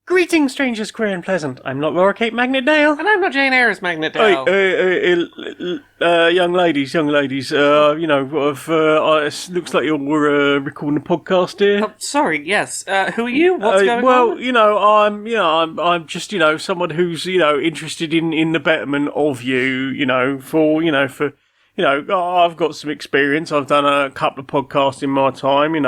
Greetings, strangers, queer and pleasant. I'm not Laura Kate Magnet Dale. And I'm not Jane Aerith Magnet Dale. Young ladies, it looks like you're recording a podcast here. Oh, sorry, yes. Who are you? What's going on? I'm just, someone who's, interested in the betterment of you, I've got some experience. I've done a couple of podcasts in my time,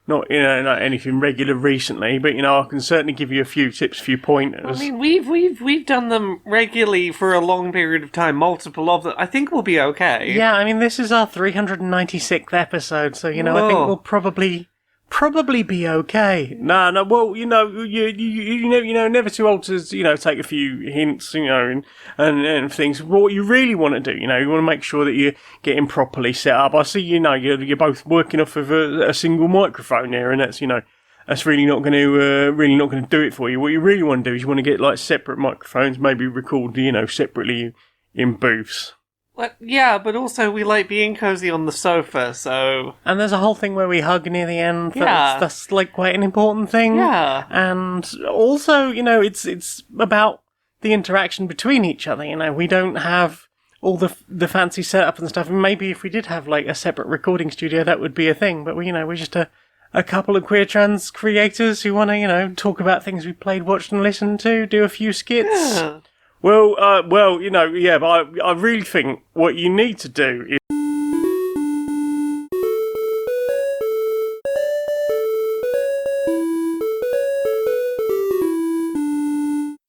not anything regular recently, but I can certainly give you a few tips, a few pointers. I mean, we've done them regularly for a long period of time, multiple of them. I think we'll be okay. Yeah, I mean, this is our 396th episode, so I think we'll probably be okay. No, well, never too old to take a few hints, and things. What you really want to do, you want to make sure that you're getting properly set up. I see, you're both working off of a single microphone here, and that's that's really not going to do it for you. What you really want to do is you want to get like separate microphones, maybe record separately in booths. Well, yeah, but also we like being cozy on the sofa, so... And there's a whole thing where we hug near the end. Yeah. That's like quite an important thing. Yeah. And also, it's about the interaction between each other. We don't have all the fancy setup and stuff. And maybe if we did have like a separate recording studio, that would be a thing. But we're just a couple of queer trans creators who want to, talk about things we played, watched, and listened to, do a few skits. Yeah. But I really think what you need to do is...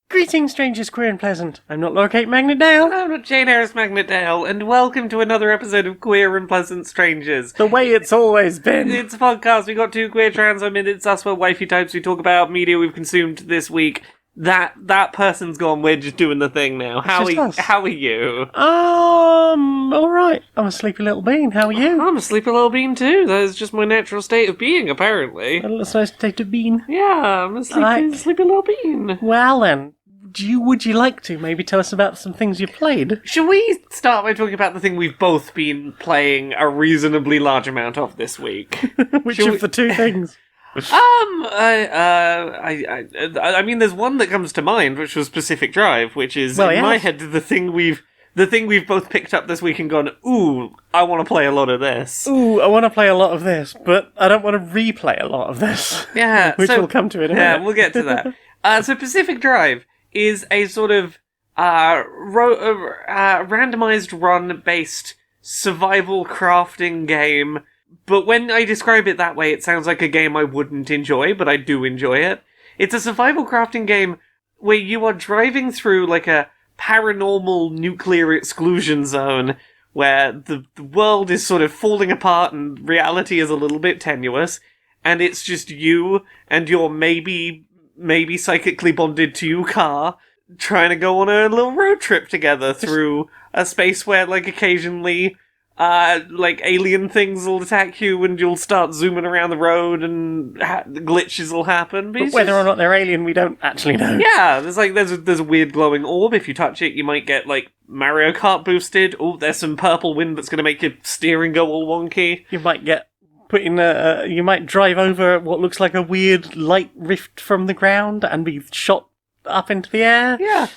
Greetings, strangers, queer and pleasant. I'm not Laura Kate Magnet Dale. I'm not Jane Aerith Magnet Dale, and welcome to another episode of Queer and Pleasant Strangers. The way it's always been. It's a podcast. We got two queer trans women. It's us, we're wifey types. We talk about media we've consumed this week. That person's gone. We're just doing the thing now. How are you? All right. I'm a sleepy little bean. How are you? I'm a sleepy little bean too. That is just my natural state of being, apparently. A little nice state of bean. Yeah, I'm a sleepy little bean. Well then, would you like to maybe tell us about some things you played? Should we start by talking about the thing we've both been playing a reasonably large amount of this week? Which of the two things? I mean, there's one that comes to mind, which was Pacific Drive, which is in my head the thing we've both picked up this week and gone, ooh, I want to play a lot of this. Ooh, I want to play a lot of this, but I don't want to replay a lot of this. Yeah, which we'll come to in a minute. Yeah, we'll get to that. So Pacific Drive is a sort of randomized run-based survival crafting game. But when I describe it that way, it sounds like a game I wouldn't enjoy, but I do enjoy it. It's a survival crafting game where you are driving through like a paranormal nuclear exclusion zone where the world is sort of falling apart and reality is a little bit tenuous, and it's just you and your maybe psychically bonded to your car trying to go on a little road trip together through a space where like occasionally... alien things will attack you and you'll start zooming around the road and glitches will happen. But whether or not they're alien, we don't actually know. Yeah, there's a weird glowing orb. If you touch it, you might get, like, Mario Kart boosted. Oh, there's some purple wind that's going to make your steering go all wonky. You might get put in you might drive over what looks like a weird light rift from the ground and be shot up into the air. Yeah.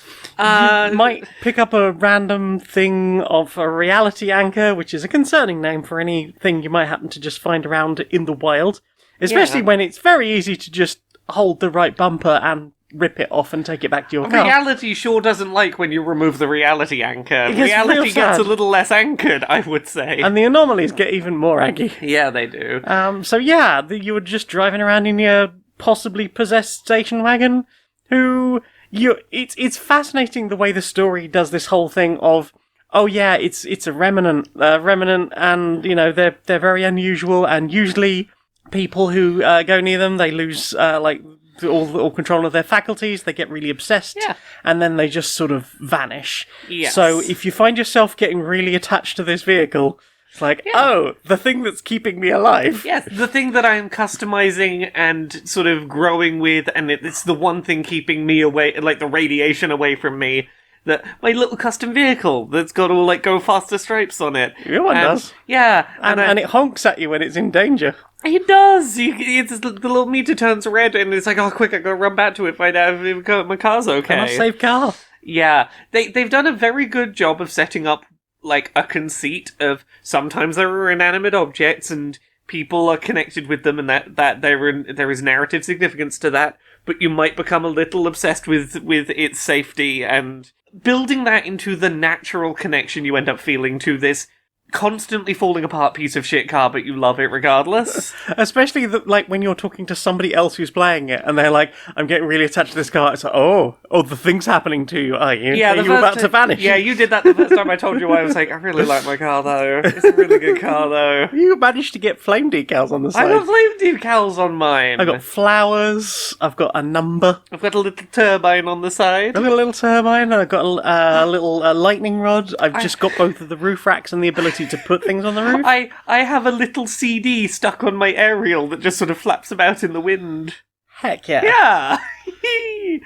You might pick up a random thing of a reality anchor, which is a concerning name for anything you might happen to just find around in the wild. Especially when it's very easy to just hold the right bumper and rip it off and take it back to your car. Reality sure doesn't like when you remove the reality anchor. Reality gets a little less anchored, I would say. And the anomalies get even more aggy. Yeah, they do. You were just driving around in your possibly possessed station wagon, it's fascinating the way the story does this whole thing of, oh yeah, it's a remnant, and they're very unusual, and usually people who go near them, they lose all control of their faculties, they get really obsessed, and then they just sort of vanish. Yes. So if you find yourself getting really attached to this vehicle, it's like, oh, the thing that's keeping me alive. Yes, the thing that I'm customizing and sort of growing with, and it's the one thing keeping me away, like the radiation away from me. that my little custom vehicle that's got all like go faster stripes on it. Your one does. Yeah, and it honks at you when it's in danger. It does. The little meter turns red, and it's like, oh, quick! I gotta run back to it, find out if my car's okay. And I save car. Yeah, they've done a very good job of setting up like a conceit of sometimes there are inanimate objects and people are connected with them, and that there is narrative significance to that. But you might become a little obsessed with its safety, and building that into the natural connection you end up feeling to this constantly falling apart piece of shit car, but you love it regardless. Especially like when you're talking to somebody else who's playing it, and they're like, "I'm getting really attached to this car." It's like, oh, the thing's happening to you, are you? Yeah, are you about to vanish? Yeah, you did that the first time I told you. I was like, I really like my car though. It's a really good car though. You managed to get flame decals on the side. I got flame decals on mine. I got flowers. I've got a number. I've got a little turbine on the side. I've got a little turbine. I've got a little lightning rod. I've just got both of the roof racks and the ability to put things on the roof. I have a little CD stuck on my aerial that just sort of flaps about in the wind. Heck yeah. Yeah.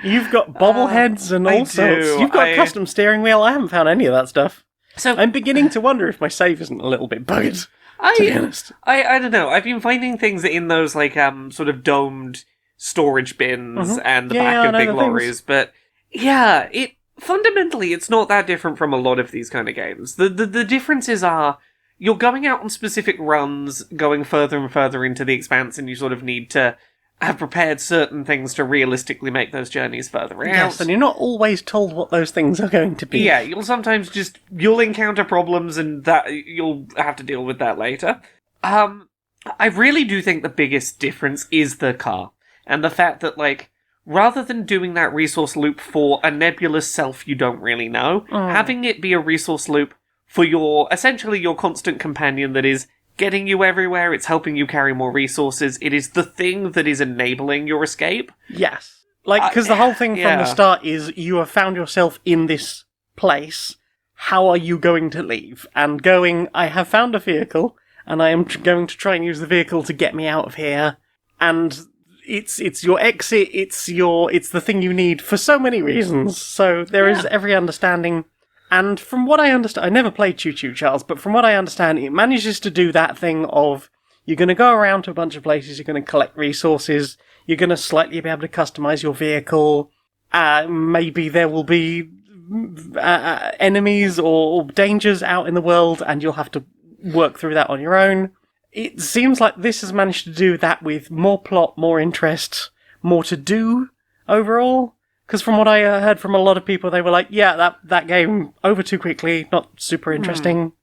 You've got bobbleheads and all sorts. You've got a custom steering wheel. I haven't found any of that stuff. So I'm beginning to wonder if my save isn't a little bit bugged, to be honest. I don't know. I've been finding things in those like sort of domed storage bins and the back of big lorries, but yeah, fundamentally it's not that different from a lot of these kind of games. The differences are you're going out on specific runs, going further and further into the expanse, and you sort of need to have prepared certain things to realistically make those journeys further out. Yes, and you're not always told what those things are going to be. Yeah, you'll encounter problems, and that you'll have to deal with that later. I really do think the biggest difference is the car, and the fact that, like, rather than doing that resource loop for a nebulous self you don't really know, having it be a resource loop for essentially your constant companion that is getting you everywhere, it's helping you carry more resources, it is the thing that is enabling your escape. Yes. Like, because the whole thing from the start is you have found yourself in this place, how are you going to leave? And going, I have found a vehicle, and I am going to try and use the vehicle to get me out of here, and it's your exit, it's the thing you need for so many reasons, so there is every understanding. And from what I understand, I never played Choo Choo Charles, but from what I understand, it manages to do that thing of, you're going to go around to a bunch of places, you're going to collect resources, you're going to slightly be able to customize your vehicle, maybe there will be enemies or dangers out in the world, and you'll have to work through that on your own. It seems like this has managed to do that with more plot, more interest, more to do overall. Because from what I heard from a lot of people, they were like, yeah, that game over too quickly, not super interesting.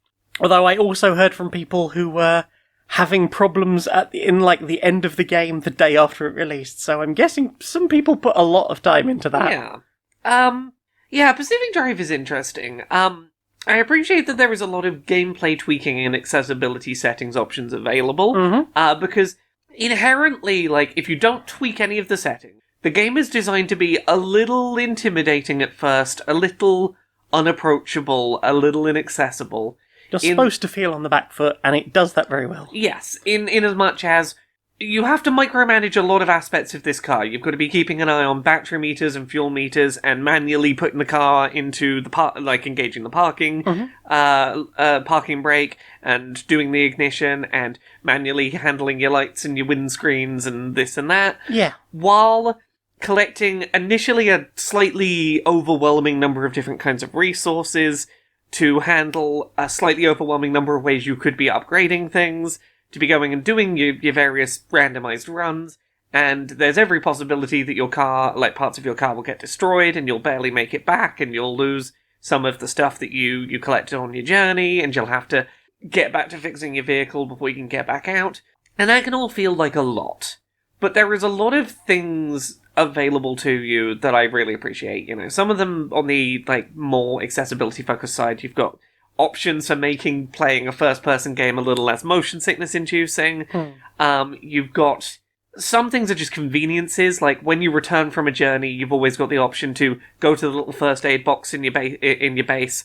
Although I also heard from people who were having problems in the end of the game the day after it released. So I'm guessing some people put a lot of time into that. Yeah. Pacific Drive is interesting. I appreciate that there is a lot of gameplay tweaking and accessibility settings options available. Because inherently, like, if you don't tweak any of the settings, the game is designed to be a little intimidating at first, a little unapproachable, a little inaccessible. You're supposed to feel on the back foot, and it does that very well. Yes, in as much as you have to micromanage a lot of aspects of this car. You've got to be keeping an eye on battery meters and fuel meters, and manually putting the car into the engaging the parking, parking brake, and doing the ignition, and manually handling your lights and your windscreens and this and that. Yeah. While collecting initially a slightly overwhelming number of different kinds of resources to handle a slightly overwhelming number of ways you could be upgrading things, to be going and doing your various randomized runs, and there's every possibility that your car, like parts of your car, will get destroyed, and you'll barely make it back, and you'll lose some of the stuff that you collected on your journey, and you'll have to get back to fixing your vehicle before you can get back out. And that can all feel like a lot. But there is a lot of things available to you that I really appreciate. You know, some of them on the more accessibility focused side, you've got options for making playing a first person game a little less motion sickness inducing. You've got some things are just conveniences, like when you return from a journey, you've always got the option to go to the little first aid box in your base,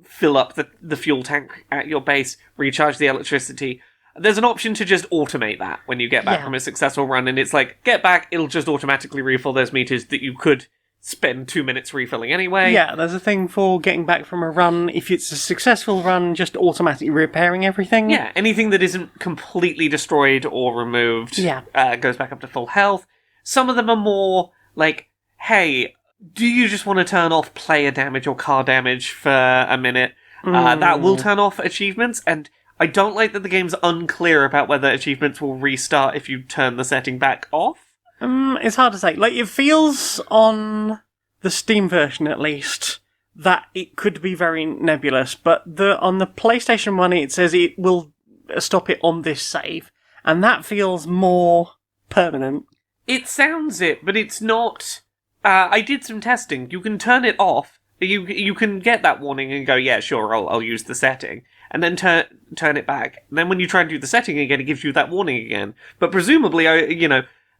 fill up the fuel tank at your base, recharge the electricity. There's an option to just automate that when you get back from a successful run, and it's like, get back, it'll just automatically refill those meters that you could spend 2 minutes refilling anyway. Yeah, there's a thing for getting back from a run. If it's a successful run, just automatically repairing everything. Yeah, anything that isn't completely destroyed or removed goes back up to full health. Some of them are more like, hey, do you just want to turn off player damage or car damage for a minute? That will turn off achievements, and I don't like that the game's unclear about whether achievements will restart if you turn the setting back off. It's hard to say. Like, it feels on the Steam version, at least, that it could be very nebulous, but on the PlayStation 1, it says it will stop it on this save, and that feels more permanent. It sounds it, but it's not. I did some testing. You can turn it off. You can get that warning and go, yeah, sure, I'll use the setting, and then turn it back. And then when you try and do the setting again, it gives you that warning again. But presumably,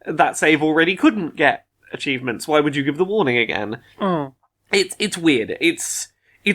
that save already couldn't get achievements. Why would you give the warning again? It's weird. It's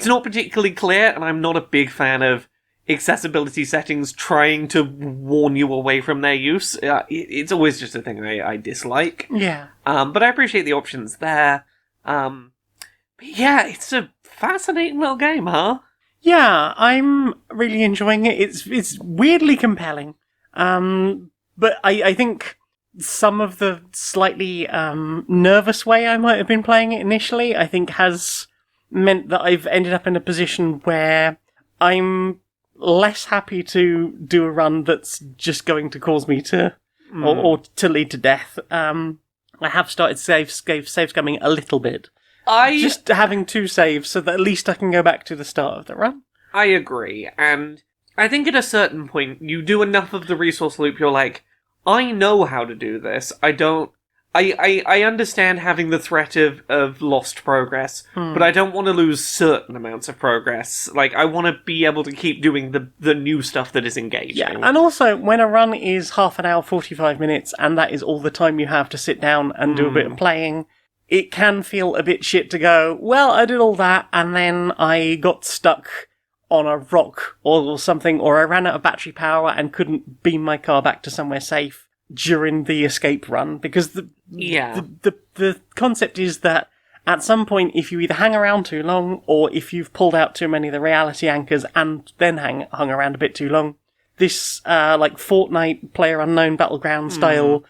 not particularly clear, and I'm not a big fan of accessibility settings trying to warn you away from their use. It's always just a thing I dislike. Yeah. But I appreciate the options there. But yeah, it's a fascinating little game, huh? Yeah, I'm really enjoying it. It's weirdly compelling. But I think some of the slightly nervous way I might have been playing it initially, I think has meant that I've ended up in a position where I'm less happy to do a run that's just going to cause me to, or to lead to death. I have started save scumming a little bit. Just having 2 saves so that at least I can go back to the start of the run. I agree, and I think at a certain point, you do enough of the resource loop, you're like, I know how to do this. I understand having the threat of lost progress, but I don't want to lose certain amounts of progress. Like, I want to be able to keep doing the new stuff that is engaging. Yeah, and also, when a run is half an hour, 45 minutes, and that is all the time you have to sit down and do a bit of playing, it can feel a bit shit to go, well, I did all that, and then I got stuck on a rock or something, or I ran out of battery power and couldn't beam my car back to somewhere safe during the escape run, because the concept is that at some point, if you either hang around too long, or if you've pulled out too many of the reality anchors and then hung around a bit too long, this like Fortnite PlayerUnknown Battleground style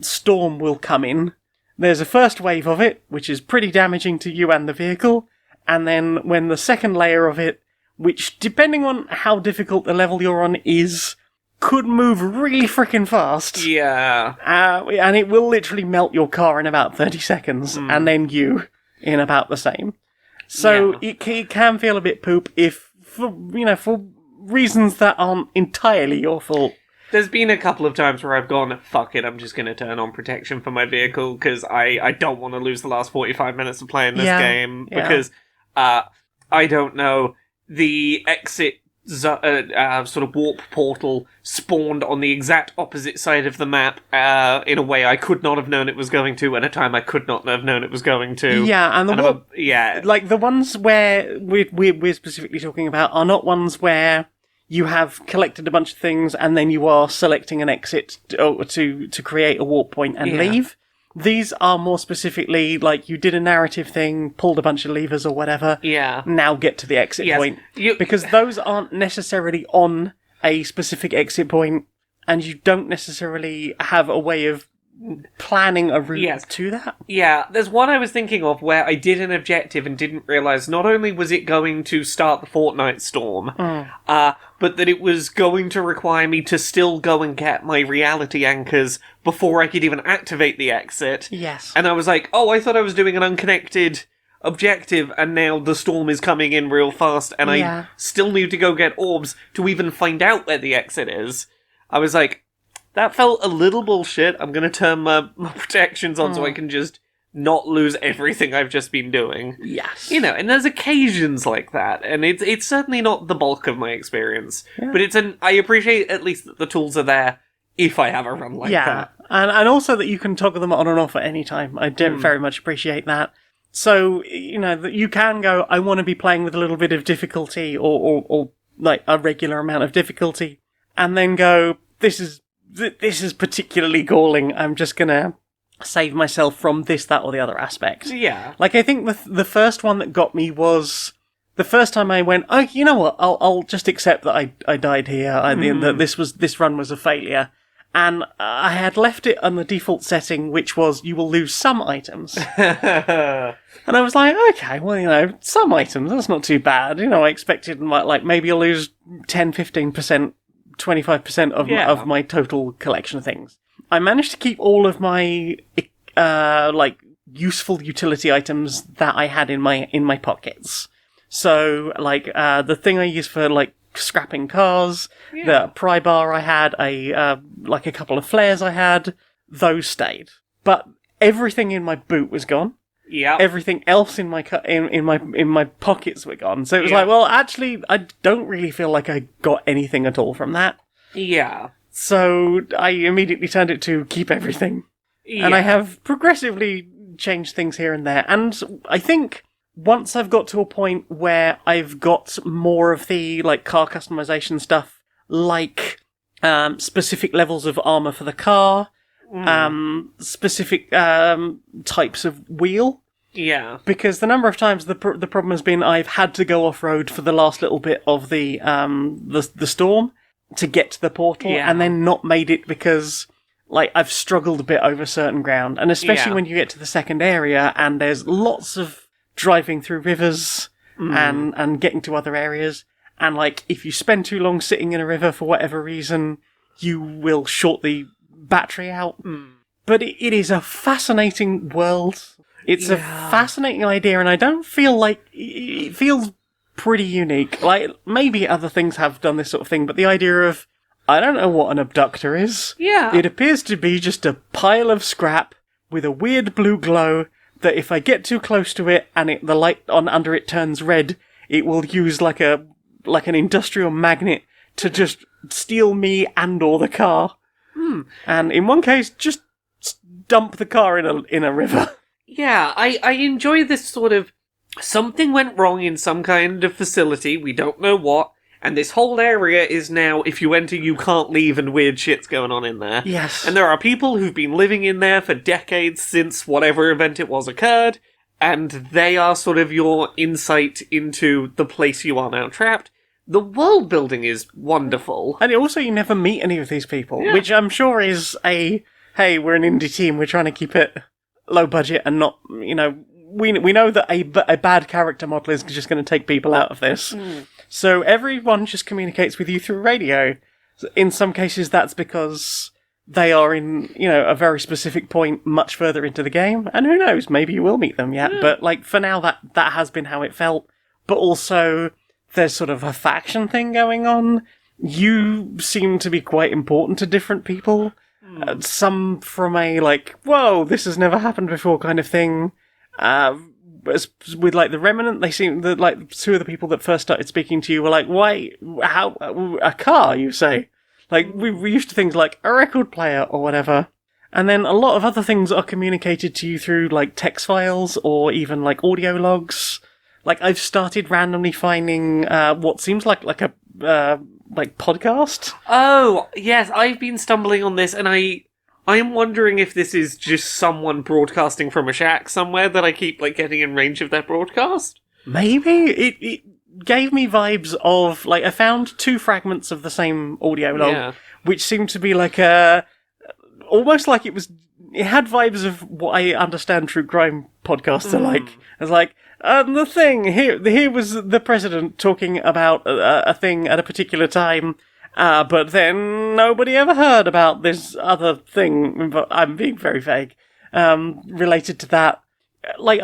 storm will come in. There's a first wave of it, which is pretty damaging to you and the vehicle, and then when the second layer of it, which, depending on how difficult the level you're on is, could move really freaking fast. Yeah. And it will literally melt your car in about 30 seconds, and then you in about the same. So it can feel a bit poop if, for reasons that aren't entirely your fault. There's been a couple of times where I've gone, fuck it, I'm just going to turn on protection for my vehicle, because I don't want to lose the last 45 minutes of playing this game, because, I don't know, the exit sort of warp portal spawned on the exact opposite side of the map in a way I could not have known it was going to, at a time I could not have known it was going to. Yeah, and like the ones where we're specifically talking about are not ones where you have collected a bunch of things and then you are selecting an exit to create a warp point and leave. These are more specifically like you did a narrative thing, pulled a bunch of levers or whatever. Yeah. Now get to the exit point. Because those aren't necessarily on a specific exit point, and you don't necessarily have a way of planning a route to that. Yeah, there's one I was thinking of where I did an objective and didn't realise not only was it going to start the Fortnite storm, but that it was going to require me to still go and get my reality anchors before I could even activate the exit. Yes. And I was like, oh, I thought I was doing an unconnected objective, and now the storm is coming in real fast, and I still need to go get orbs to even find out where the exit is. I was like, that felt a little bullshit. I'm going to turn my protections on so I can just not lose everything I've just been doing. Yes. And there's occasions like that, and it's certainly not the bulk of my experience. Yeah. But I appreciate at least that the tools are there if I have a run like that. And also that you can toggle them on and off at any time. I do very much appreciate that. So, that you can go, I want to be playing with a little bit of difficulty or like a regular amount of difficulty, and then go, this is particularly galling. I'm just gonna save myself from this, that, or the other aspect. Yeah. Like, I think the first one that got me was the first time I went, oh, you know what, I'll just accept that I died here, that this run was a failure. And I had left it on the default setting, which was you will lose some items. And I was like, okay, well, some items, that's not too bad. I expected, like, maybe I'll lose 10, 15%, 25% of my total collection of things. I managed to keep all of my, useful utility items that I had in my pockets. So, like, the thing I use for, like, scrapping cars, the pry bar I had, a couple of flares I had, those stayed. But everything in my boot was gone. Yeah. Everything else in my pockets were gone. So it was like, well, actually, I don't really feel like I got anything at all from that. Yeah. So I immediately turned it to keep everything. Yeah. And I have progressively changed things here and there. And I think once I've got to a point where I've got more of the, like, car customization stuff, like specific levels of armor for the car, specific types of wheel. Yeah. Because the number of times the problem has been I've had to go off-road for the last little bit of the storm to get to the portal, and then not made it because, like, I've struggled a bit over certain ground. And especially when you get to the second area and there's lots of driving through rivers and getting to other areas. And, like, if you spend too long sitting in a river for whatever reason, you will short the battery out. But it is a fascinating world. It's a fascinating idea, and I don't feel like it feels pretty unique. Like, maybe other things have done this sort of thing, but the idea of, I don't know what an abductor is. Yeah. It appears to be just a pile of scrap with a weird blue glow that if I get too close to it and the light on under it turns red, it will use like an industrial magnet to just steal me and or the car. And in one case, just dump the car in a river. Yeah, I enjoy this sort of, something went wrong in some kind of facility, we don't know what, and this whole area is now, if you enter, you can't leave, and weird shit's going on in there. Yes. And there are people who've been living in there for decades since whatever event it was occurred, and they are sort of your insight into the place you are now trapped. The world building is wonderful. And also, you never meet any of these people, which I'm sure is hey, we're an indie team, we're trying to keep it low budget and not, we know that a bad character model is just going to take people out of this. So everyone just communicates with you through radio. In some cases, that's because they are in, a very specific point much further into the game. And who knows, maybe you will meet them yet. But, like, for now, that has been how it felt. But also, there's sort of a faction thing going on. You seem to be quite important to different people. Some from a, like, whoa, this has never happened before kind of thing. With, like, the Remnant, they seem that, like, two of the people that first started speaking to you were like, why, how, a car, you say? Like, we're used to things like a record player or whatever. And then a lot of other things are communicated to you through, like, text files or even, like, audio logs. Like, I've started randomly finding what seems like a podcast. Oh, yes, I've been stumbling on this, and I'm wondering if this is just someone broadcasting from a shack somewhere that I keep, like, getting in range of their broadcast. Maybe. It gave me vibes of, like, I found 2 fragments of the same audio log, which seemed to be like almost like it had vibes of what I understand true crime podcasts are like. It's like, the thing, here was the president talking about a thing at a particular time, but then nobody ever heard about this other thing, but I'm being very vague, related to that. Like,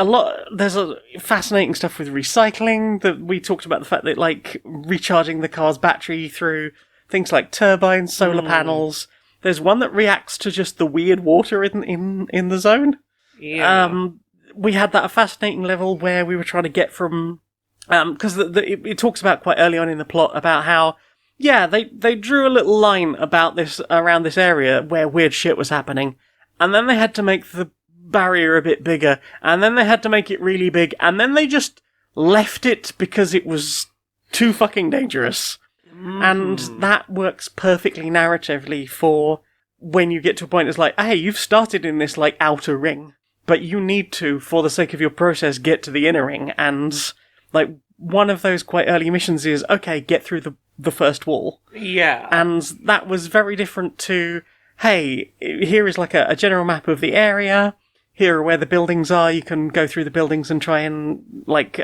there's a fascinating stuff with recycling, that we talked about the fact that, like, recharging the car's battery through things like turbines, solar panels. There's one that reacts to just the weird water in the zone. Yeah. We had that fascinating level where we were trying to get from, because it talks about quite early on in the plot about how, they drew a little line about this, around this area where weird shit was happening, and then they had to make the barrier a bit bigger, and then they had to make it really big, and then they just left it because it was too fucking dangerous. And that works perfectly narratively for when you get to a point, it's like, hey, you've started in this, like, outer ring, but you need to, for the sake of your process, get to the inner ring, and, like, one of those quite early missions is, okay, get through the first wall. Yeah. And that was very different to, hey, here is, like, a general map of the area, here are where the buildings are, you can go through the buildings and try and, like,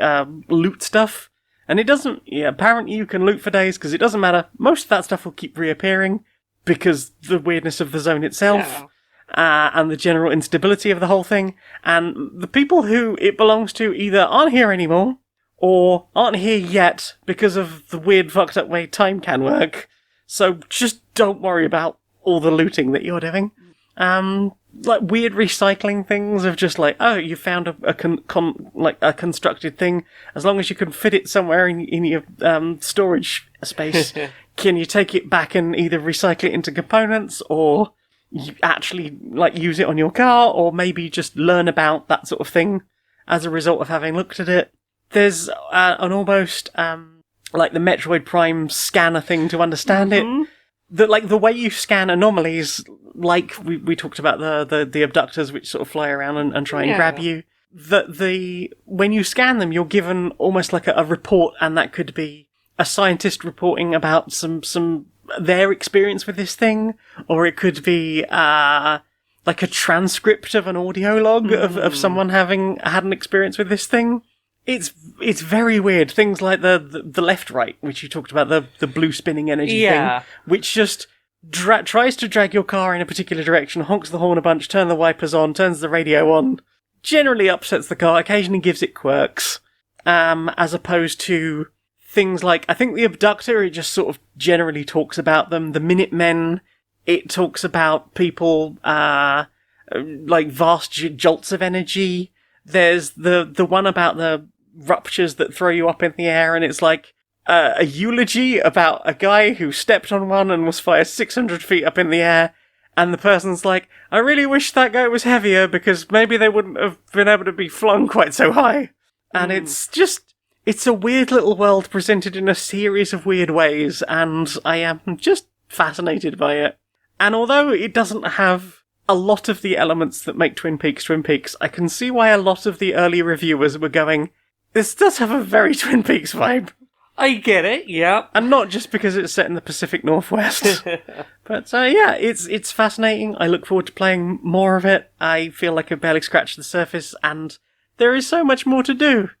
loot stuff. And it doesn't, apparently you can loot for days, because it doesn't matter. Most of that stuff will keep reappearing, because the weirdness of the zone itself, and the general instability of the whole thing. And the people who it belongs to either aren't here anymore, or aren't here yet, because of the weird fucked up way time can work. So just don't worry about all the looting that you're doing. Like weird recycling things of just like, oh, you found a constructed thing. As long as you can fit it somewhere in your storage space, can you take it back and either recycle it into components, or you actually like use it on your car, or maybe just learn about that sort of thing as a result of having looked at it. There's an almost like the Metroid Prime scanner thing to understand it. That like the way you scan anomalies, like we talked about the abductors which sort of fly around and try and grab you. That when you scan them, you're given almost like a report, and that could be a scientist reporting about some their experience with this thing, or it could be like a transcript of an audio log of someone having had an experience with this thing. It's very weird. Things like the left-right, which you talked about, the blue spinning energy thing, which just tries to drag your car in a particular direction, honks the horn a bunch, turns the wipers on, turns the radio on, generally upsets the car, occasionally gives it quirks, as opposed to things like, I think the abductor, it just sort of generally talks about them. The Minutemen, it talks about people, like vast jolts of energy. There's the one about the ruptures that throw you up in the air, and it's like a eulogy about a guy who stepped on one and was fired 600 feet up in the air, and the person's like, I really wish that guy was heavier, because maybe they wouldn't have been able to be flung quite so high. And it's a weird little world presented in a series of weird ways, and I am just fascinated by it. And although it doesn't have a lot of the elements that make Twin Peaks, I can see why a lot of the early reviewers were going, this does have a very Twin Peaks vibe. I get it, yeah. And not just because it's set in the Pacific Northwest. But yeah, it's fascinating. I look forward to playing more of it. I feel like I've barely scratched the surface, and there is so much more to do.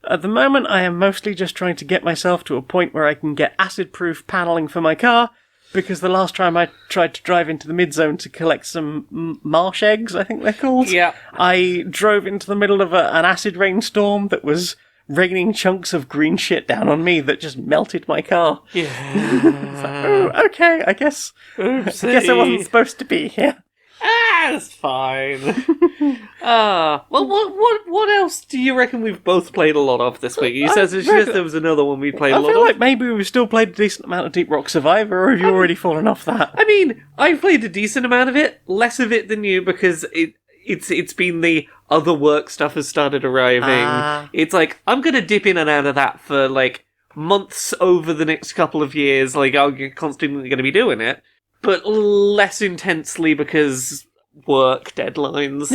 At the moment, I am mostly just trying to get myself to a point where I can get acid-proof paneling for my car, because the last time I tried to drive into the mid-zone to collect some marsh eggs, I think they're called, I drove into the middle of an acid rainstorm that was raining chunks of green shit down on me that just melted my car. Yeah. It's like, oh, okay, I guess I wasn't supposed to be here. It's fine. Well, what else do you reckon we've both played a lot of this week? You said there was another one we played a lot of. I feel like maybe we've still played a decent amount of Deep Rock Survivor, or have you already fallen off that? I mean, I've played a decent amount of it, less of it than you, because it's been the other work stuff has started arriving. It's like, I'm gonna dip in and out of that for, like, months over the next couple of years. Like, I'm constantly gonna be doing it, but less intensely because work deadlines.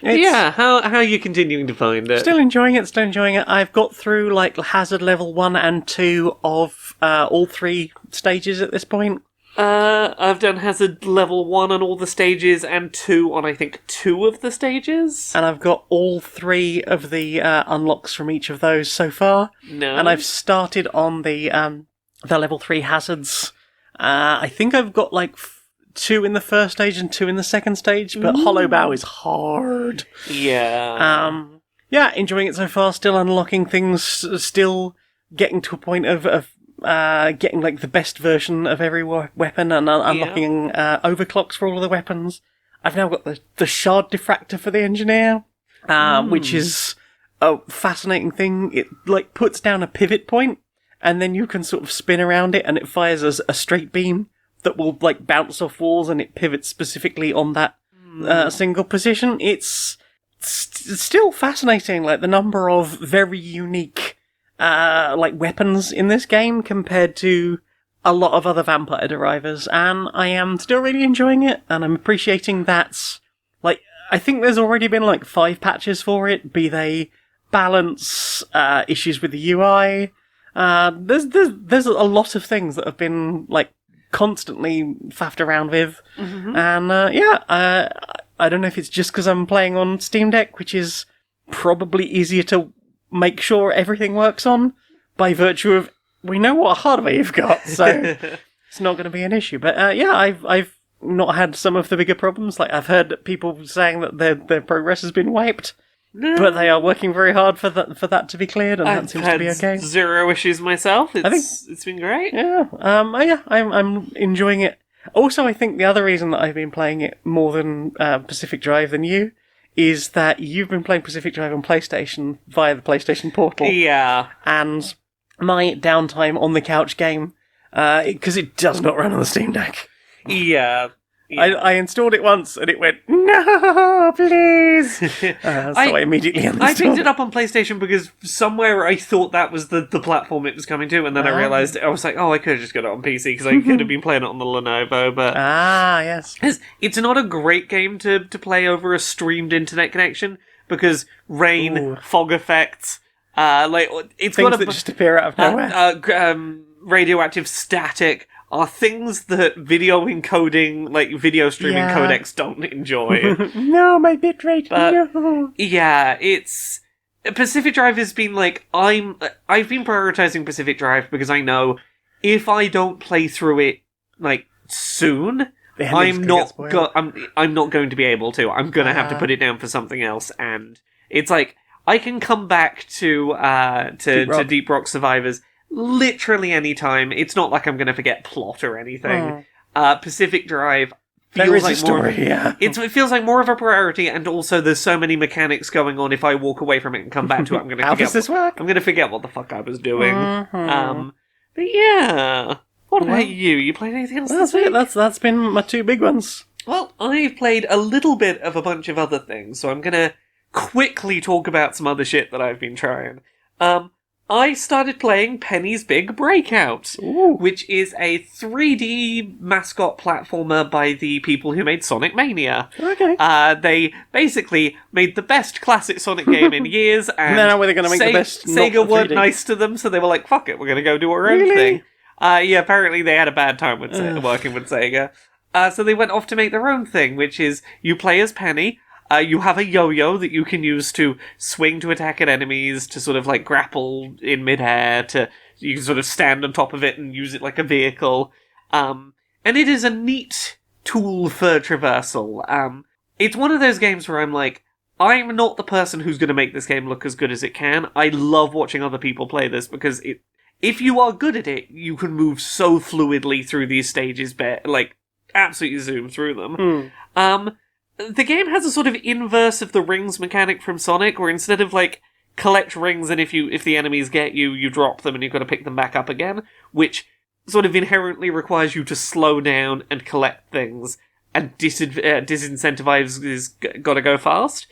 Yeah. How are you continuing to find it? Still enjoying it. I've got through, like, hazard level 1 and 2 of all 3 stages at this point. I've done hazard level 1 on all the stages, and 2 on, I think, 2 of the stages. And I've got all 3 of the unlocks from each of those so far. No. And I've started on the level 3 hazards. I think I've got, like, 2 in the first stage and 2 in the second stage, but Hollow Bow is hard. Yeah. Yeah, enjoying it so far, still unlocking things, still getting to a point of getting, like, the best version of every weapon, and unlocking overclocks for all of the weapons. I've now got the shard diffractor for the engineer, which is a fascinating thing. It, like, puts down a pivot point, and then you can sort of spin around it, and it fires a straight beam that will, like, bounce off walls, and it pivots specifically on that single position. It's still fascinating, like, the number of very unique like, weapons in this game compared to a lot of other vampire drivers, and I am still really enjoying it, and I'm appreciating that. Like, I think there's already been like 5 patches for it, be they balance, issues with the UI. There's a lot of things that have been like constantly faffed around with, and I don't know if it's just because I'm playing on Steam Deck, which is probably easier to make sure everything works on by virtue of we know what hardware you've got, so it's not going to be an issue. But I've not had some of the bigger problems. Like, I've heard people saying that their progress has been wiped, but they are working very hard for that to be cleared, and that seems to be okay. 0 issues myself. It's been great. Yeah, I'm enjoying it. Also, I think the other reason that I've been playing it more than Pacific Drive than you is that you've been playing Pacific Drive on PlayStation via the PlayStation Portal. Yeah. And my downtime on the couch game, because it does not run on the Steam Deck. Yeah. I installed it once and it went, no, please! So I immediately uninstalled I picked it up on PlayStation because somewhere I thought that was the platform it was coming to, and then I realised, I was like, I could have just got it on PC because I could have been playing it on the Lenovo, but... yes. It's not a great game to play over a streamed internet connection because rain, fog effects, it's things got that just appear out of nowhere. Radioactive static are things that video encoding, like video streaming codecs don't enjoy. No, my bitrate, no. Yeah, it's... Pacific Drive has been like, I've been prioritizing Pacific Drive because I know if I don't play through it, like, soon, I'm not going to be able to. I'm gonna have to put it down for something else, and it's like, I can come back to Deep Rock Survivors literally any time. It's not like I'm going to forget plot or anything. Pacific Drive feels like it feels like more of a priority, and also there's so many mechanics going on. If I walk away from it and come back to it, I'm going to forget. Does this work? I'm going to forget what the fuck I was doing. But yeah. What about you? You played anything else this week? That's been my 2 big ones. Well, I've played a little bit of a bunch of other things, so I'm going to quickly talk about some other shit that I've been trying. I started playing Penny's Big Breakout, which is a 3D mascot platformer by the people who made Sonic Mania. Okay. They basically made the best classic Sonic game in years, and now they're going to make the best. Sega weren't nice to them, so they were like, "Fuck it, we're going to go do our own thing." Apparently they had a bad time with working with Sega, so they went off to make their own thing, which is you play as Penny. You have a yo-yo that you can use to swing to attack at enemies, to sort of like grapple in midair, you can sort of stand on top of it and use it like a vehicle. And it is a neat tool for traversal. It's one of those games where I'm like, I'm not the person who's going to make this game look as good as it can. I love watching other people play this because if you are good at it, you can move so fluidly through these stages, like absolutely zoom through them. The game has a sort of inverse of the rings mechanic from Sonic, where instead of like collect rings and if the enemies get you, you drop them and you've got to pick them back up again, which sort of inherently requires you to slow down and collect things, and disincentivize is gotta go fast.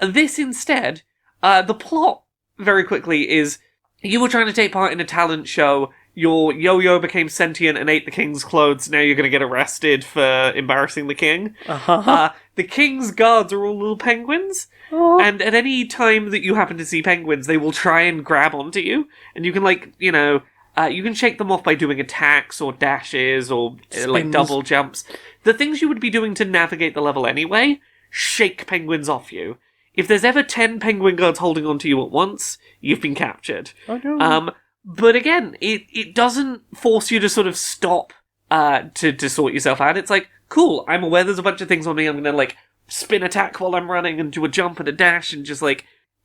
This instead, the plot very quickly is you were trying to take part in a talent show. Your yo-yo became sentient and ate the king's clothes. Now you're going to get arrested for embarrassing the king. The king's guards are all little penguins. And at any time that you happen to see penguins, they will try and grab onto you. And you can, you can shake them off by doing attacks or dashes or like double jumps. The things you would be doing to navigate the level anyway, shake penguins off you. If there's ever 10 penguin guards holding onto you at once, you've been captured. Oh, no. But again, it doesn't force you to sort of stop to sort yourself out. It's like, cool, I'm aware there's a bunch of things on me, I'm gonna, spin attack while I'm running and do a jump and a dash, and just,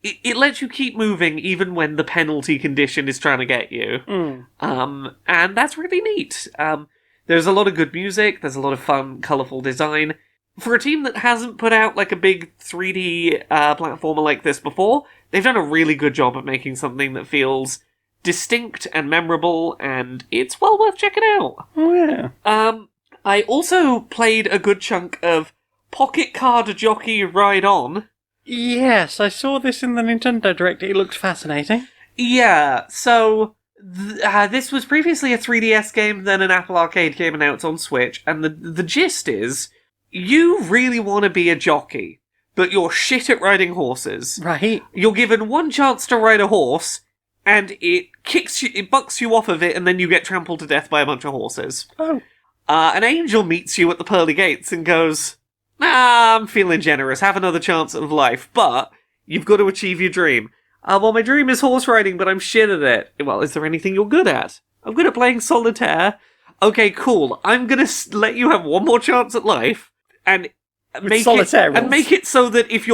it lets you keep moving even when the penalty condition is trying to get you. And that's really neat. There's a lot of good music, there's a lot of fun, colourful design. For a team that hasn't put out, a big 3D platformer like this before, they've done a really good job of making something that feels distinct and memorable, and it's well worth checking out. Oh, yeah. I also played a good chunk of Pocket Card Jockey Ride On. Yes, I saw this in the Nintendo Direct. It looked fascinating. Yeah, so This was previously a 3DS game, then an Apple Arcade game, and now it's on Switch. And the gist is, you really want to be a jockey, but you're shit at riding horses. Right. You're given one chance to ride a horse, and it bucks you off of it, and then you get trampled to death by a bunch of horses. Oh. An angel meets you at the pearly gates and goes, I'm feeling generous, have another chance of life, but you've got to achieve your dream. Well, my dream is horse riding, but I'm shit at it. Well, is there anything you're good at? I'm good at playing solitaire. Okay, cool. I'm gonna let you have one more chance at life, and make it so that if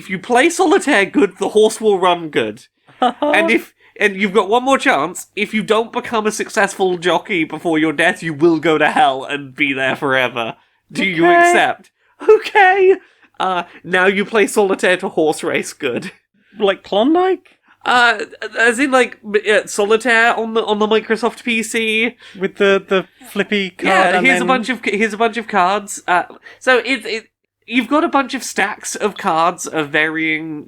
you play solitaire good, the horse will run good. and you've got one more chance. If you don't become a successful jockey before your death, you will go to hell and be there forever. Do you accept? Okay. Now you play solitaire to horse race good. Like Klondike? As in, like, solitaire on the Microsoft PC with the flippy card. Yeah, here's a bunch of cards. So you've got a bunch of stacks of cards of varying,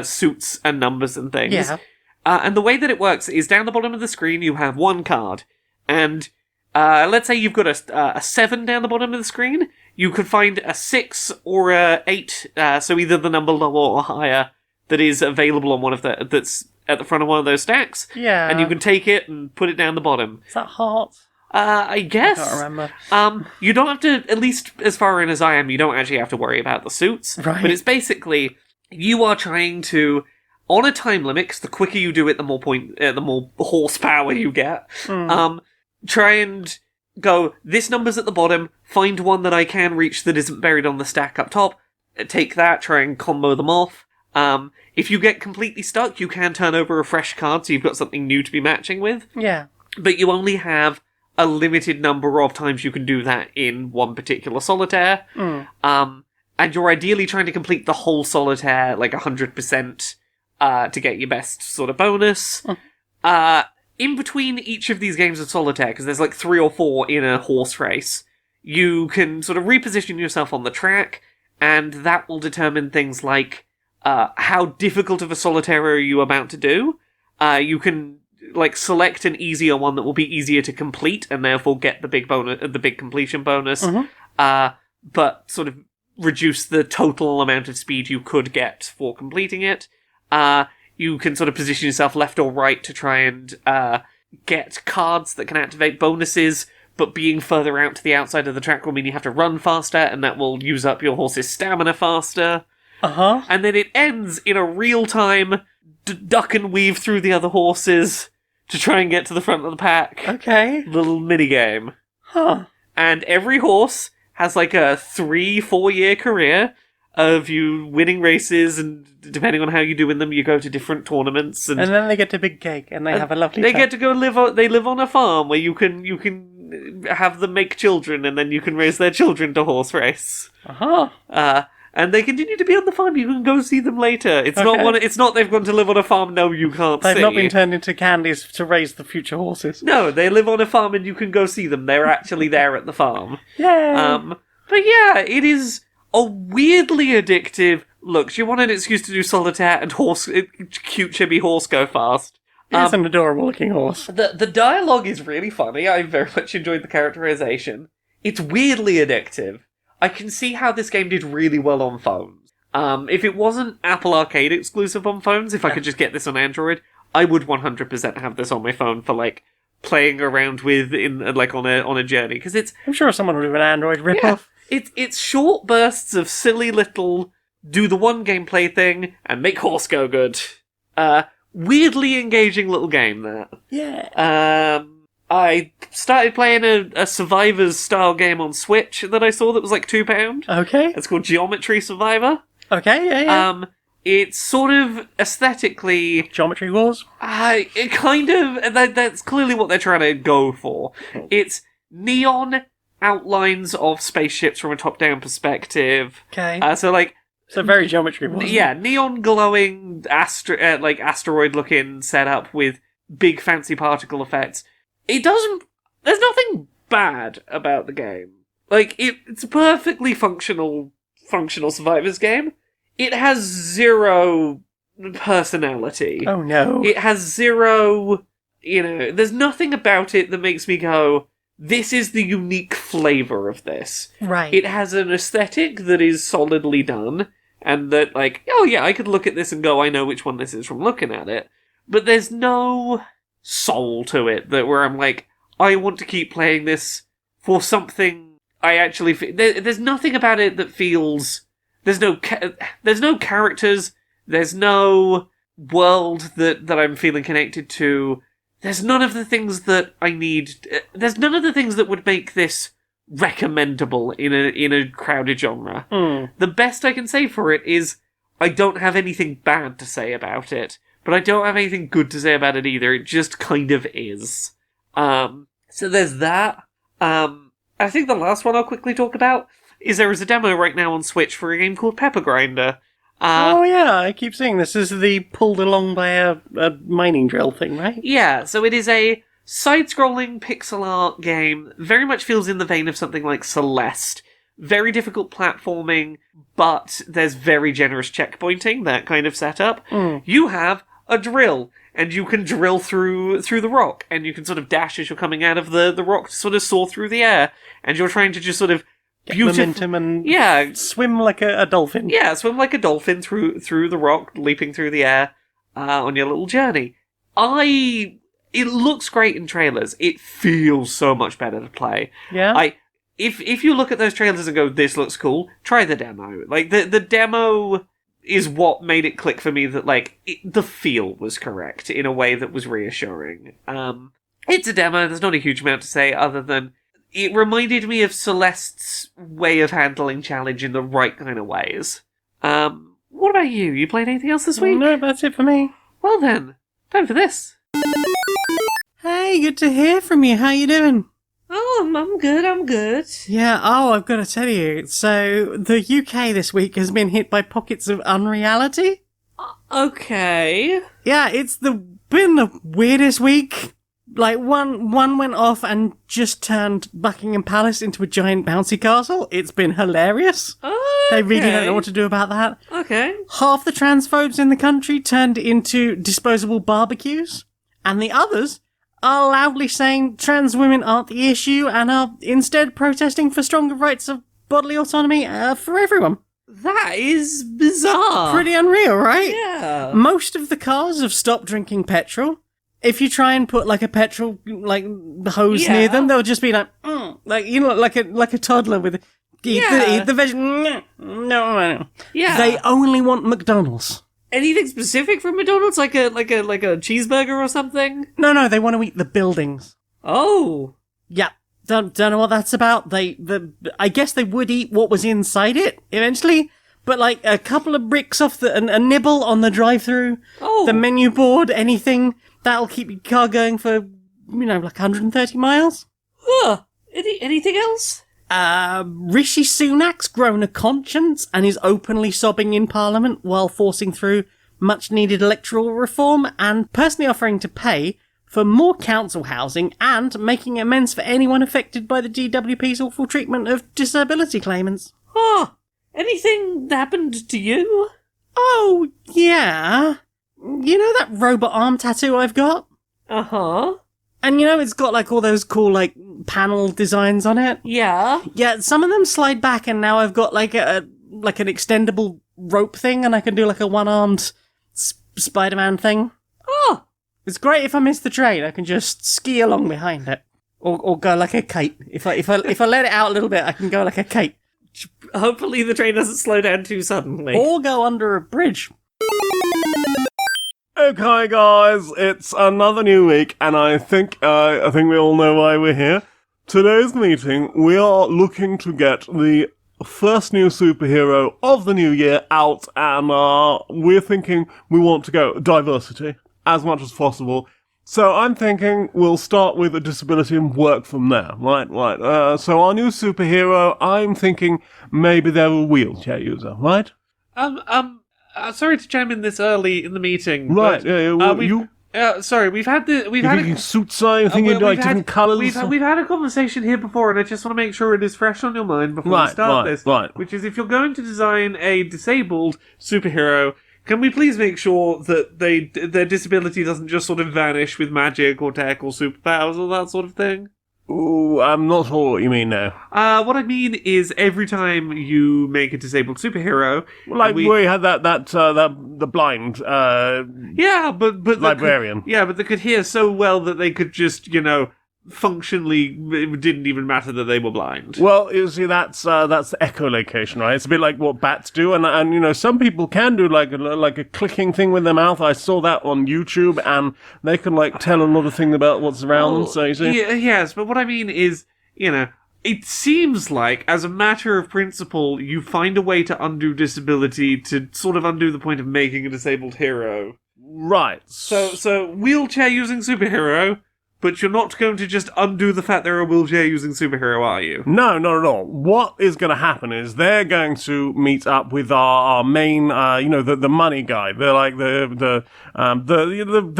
suits and numbers and things. Yeah. And the way that it works is down the bottom of the screen you have one card, and let's say you've got a 7 down the bottom of the screen. You could find a 6 or a 8, so either the number lower or higher, that is available on that's at the front of one of those stacks. Yeah. And you can take it and put it down the bottom. Is that hearts? I guess. I can't remember. You don't have to, at least as far in as I am, you don't actually have to worry about the suits. Right. But it's basically, you are trying to, on a time limit, 'cause the quicker you do it, the more horsepower you get. Try and go, this number's at the bottom, find one that I can reach that isn't buried on the stack up top, take that, try and combo them off. If you get completely stuck, you can turn over a fresh card, so you've got something new to be matching with. Yeah. But you only have a limited number of times you can do that in one particular solitaire. And you're ideally trying to complete the whole solitaire, like 100%, to get your best sort of bonus. In between each of these games of solitaire, because there's like 3 or 4 in a horse race, you can sort of reposition yourself on the track, and that will determine things like how difficult of a solitaire are you about to do. You can select an easier one that will be easier to complete, and therefore get the big completion bonus. But sort of reduce the total amount of speed you could get for completing it. You can sort of position yourself left or right to try and get cards that can activate bonuses. But being further out to the outside of the track will mean you have to run faster, and that will use up your horse's stamina faster. And then it ends in a real-time duck and weave through the other horses to try and get to the front of the pack. Okay. Little minigame. And every horse has like a 3-4 year career of you winning races, and depending on how you do in them, you go to different tournaments. And then they get to Big Cake, and they have a lovely They time. get to go they live on a farm where you can have them make children, and then you can raise their children to horse race. And they continue to be on the farm. You can go see them later. It's not they've gone to live on a farm. No, you can't see. They've not been turned into candies to raise the future horses. No, they live on a farm, and you can go see them. They're actually there at the farm. Yay! But yeah, it is a weirdly addictive. Look, do you want an excuse to do solitaire and cute chibi horse go fast? It's an adorable looking horse. The dialogue is really funny. I very much enjoyed the characterization. It's weirdly addictive. I can see how this game did really well on phones. If it wasn't Apple Arcade exclusive on phones, if I could just get this on Android, I would 100% have this on my phone for playing around with on a journey, because it's. I'm sure someone would do an Android ripoff. Yeah, it's short bursts of silly little do the one gameplay thing and make horse go good. Weirdly engaging little game there. Yeah. I started playing a Survivors style game on Switch that I saw that was like £2. Okay. It's called Geometry Survivor. Okay, yeah. It's sort of aesthetically Geometry Wars? It kind of that's clearly what they're trying to go for. It's neon outlines of spaceships from a top-down perspective. Okay. So very Geometry Wars. Yeah, neon glowing asteroid looking setup with big fancy particle effects. There's nothing bad about the game. It's a perfectly functional Survivors game. It has 0 personality. Oh no. It has 0 there's nothing about it that makes me go, this is the unique flavour of this. Right. It has an aesthetic that is solidly done, and that, like, oh yeah, I could look at this and go, I know which one this is from looking at it. But there's no soul to it where I'm like, I want to keep playing this for something I actually... There's nothing about it that feels... There's no characters, there's no world that I'm feeling connected to. There's none of the things that I need... There's none of the things that would make this recommendable in a crowded genre. The best I can say for it is I don't have anything bad to say about it, but I don't have anything good to say about it either. It just kind of is. So there's that. I think the last one I'll quickly talk about is there is a demo right now on Switch for a game called Pepper Grinder. Oh yeah, I keep seeing this. This is the pulled along by a mining drill thing, right? Yeah, so it is a side-scrolling pixel art game. Very much feels in the vein of something like Celeste. Very difficult platforming, but there's very generous checkpointing, that kind of setup. You have a drill, and you can drill through the rock, and you can sort of dash as you're coming out of the rock to sort of soar through the air, and you're trying to just sort of momentum and swim like a dolphin. Yeah, swim like a dolphin through the rock, leaping through the air on your little journey. It looks great in trailers. It feels so much better to play. Yeah. If you look at those trailers and go, this looks cool, try the demo. Like, the demo is what made it click for me that, like, the feel was correct in a way that was reassuring. It's a demo, there's not a huge amount to say other than it reminded me of Celeste's way of handling challenge in the right kind of ways. What about you? You played anything else this week? No, that's it for me. Well then, time for this. Hey, good to hear from you. How you doing? Oh, I'm good. Yeah, I've got to tell you. So, the UK this week has been hit by pockets of unreality. Okay. Yeah, it's been the weirdest week. Like, one went off and just turned Buckingham Palace into a giant bouncy castle. It's been hilarious. Okay. They really don't know what to do about that. Okay. Half the transphobes in the country turned into disposable barbecues. And the others are loudly saying trans women aren't the issue and are instead protesting for stronger rights of bodily autonomy for everyone. That is bizarre. Pretty unreal, right? Yeah. Most of the cars have stopped drinking petrol. If you try and put like a petrol hose near them, they'll just be like, like a toddler with eat the veg. No. Yeah. They only want McDonald's. Anything specific from McDonald's, like a cheeseburger or something? No, they want to eat the buildings. Oh. Yeah. Don't know what that's about. I guess they would eat what was inside it eventually, but like a couple of bricks off a nibble on the drive-through, the menu board, anything that'll keep your car going for like 130 miles. Huh. Anything else? Rishi Sunak's grown a conscience and is openly sobbing in Parliament while forcing through much-needed electoral reform and personally offering to pay for more council housing and making amends for anyone affected by the DWP's awful treatment of disability claimants. Huh. Anything happened to you? Oh, yeah. You know that robot arm tattoo I've got? Uh-huh. And it's got like all those cool like panel designs on it? Yeah. Yeah, some of them slide back and now I've got like an extendable rope thing and I can do like a one-armed Spider-Man thing. Oh! It's great if I miss the train, I can just ski along behind it. Or go like a kite. If I let it out a little bit, I can go like a kite. Hopefully the train doesn't slow down too suddenly. Or go under a bridge. Okay, guys, it's another new week, and I think we all know why we're here. Today's meeting, we are looking to get the first new superhero of the new year out, and we're thinking we want to go diversity as much as possible. So I'm thinking we'll start with a disability and work from there, right? So our new superhero, I'm thinking maybe they're a wheelchair user, right? Sorry to chime in this early in the meeting. Right, but, sorry, we've had suit sign, thinking like different colours. We've had a conversation here before, and I just want to make sure it is fresh on your mind before we start this. Right. Which is, if you're going to design a disabled superhero, can we please make sure that their disability doesn't just sort of vanish with magic or tech or superpowers or that sort of thing? Ooh, I'm not sure what you mean now. What I mean is every time you make a disabled superhero... Like, we had the blind, yeah, but librarian. But they could hear so well that they could just, functionally, it didn't even matter that they were blind. Well, you see, that's echolocation, right? It's a bit like what bats do, and some people can do like a clicking thing with their mouth. I saw that on YouTube, and they can like tell a lot of things about what's around them. So you see, yes, but what I mean is, it seems like, as a matter of principle, you find a way to undo disability to sort of undo the point of making a disabled hero. Right. So wheelchair-using superhero, but you're not going to just undo the fact they're a wheelchair-using superhero, are you? No, not at all. What is going to happen is they're going to meet up with our main, the money guy. They're like the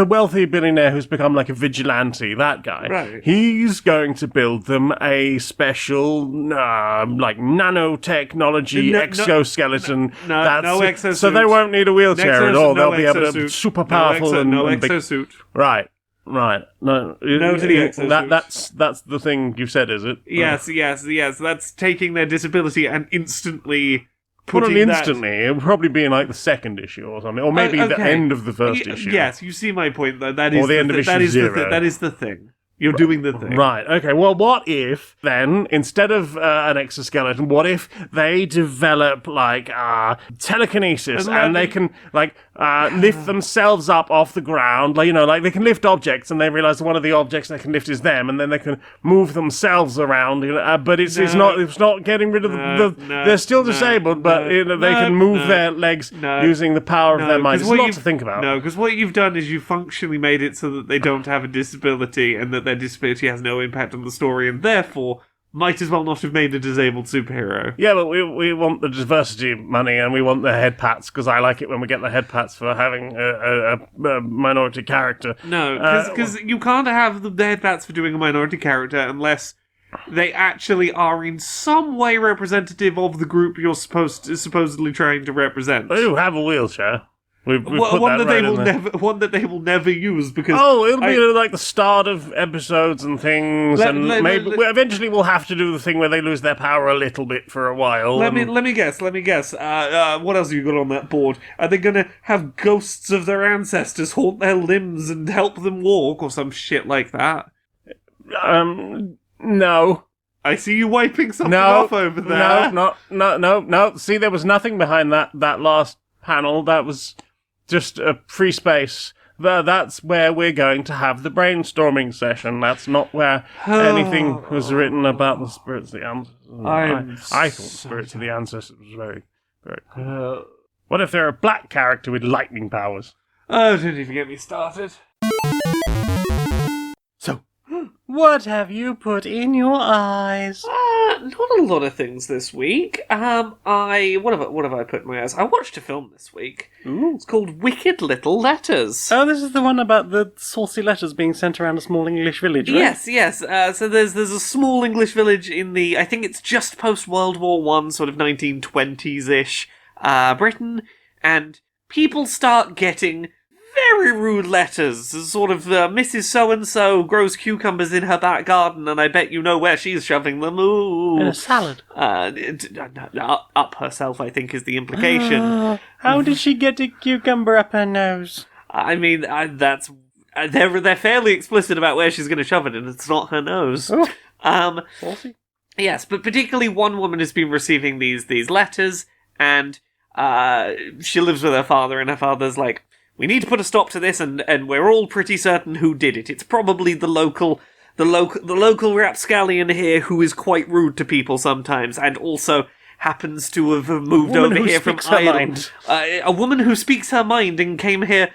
wealthy billionaire who's become like a vigilante. That guy. Right. He's going to build them a special, nanotechnology exoskeleton. No exosuit. So they won't need a wheelchair at all. They'll be able to super powerful and exosuit. Right. No to the exosuit. That's the thing you said, is it? Yes. That's taking their disability and instantly putting that... instantly. It would probably be in like the second issue or something, or maybe the end of the first issue. Yes, you see my point though. That is or the end of issue 0. That is the thing. You're doing the thing. Right, okay. Well, what if, then, instead of an exoskeleton, what if they develop, telekinesis, and they can, lift themselves up off the ground, they can lift objects, and they realize one of the objects they can lift is them, and then they can move themselves around, but it's not getting rid of they're still disabled, but they can move their legs using the power of their mind. There's a lot to think about. No, because what you've done is you functionally made it so that they don't have a disability, and that their disability has no impact on the story, and therefore might as well not have made a disabled superhero. Yeah, but we want the diversity money, and we want the head pats, because I like it when we get the head pats for having a minority character. No, because you can't have the head pats for doing a minority character unless they actually are in some way representative of the group you're supposedly trying to represent. They do have a wheelchair. One that they will never use, because it'll be like the start of episodes and things, maybe eventually we'll have to do the thing where they lose their power a little bit for a while. Let me guess. What else have you got on that board? Are they going to have ghosts of their ancestors haunt their limbs and help them walk, or some shit like that? No. I see you wiping something off over there. No. See, there was nothing behind that last panel. That was just a free space. That's where we're going to have the brainstorming session. That's not where anything was written about the spirits of the ancestors. I thought the spirits of the ancestors was very, very cool. What if they're a black character with lightning powers? Oh, don't even get me started. So, what have you put in your eyes? Not a lot of things this week. What have I put in my eyes? I watched a film this week. Ooh. It's called Wicked Little Letters. Oh, this is the one about the saucy letters being sent around a small English village, right? Yes. So there's a small English village in I think it's just post World War I, sort of 1920s-ish Britain, and people start getting very rude letters, sort of, Mrs. So-and-so grows cucumbers in her back garden, and I bet you know where she's shoving them. Ooh. In a salad. Up herself, I think, is the implication. How did she get a cucumber up her nose? I mean, they're fairly explicit about where she's going to shove it, and it's not her nose. Oh. Saucy. Yes, but particularly one woman has been receiving these letters, and she lives with her father, and her father's like, we need to put a stop to this, and we're all pretty certain who did it. It's probably the local rapscallion here who is quite rude to people sometimes, and also happens to have moved over here from Ireland. A woman who speaks her mind and came here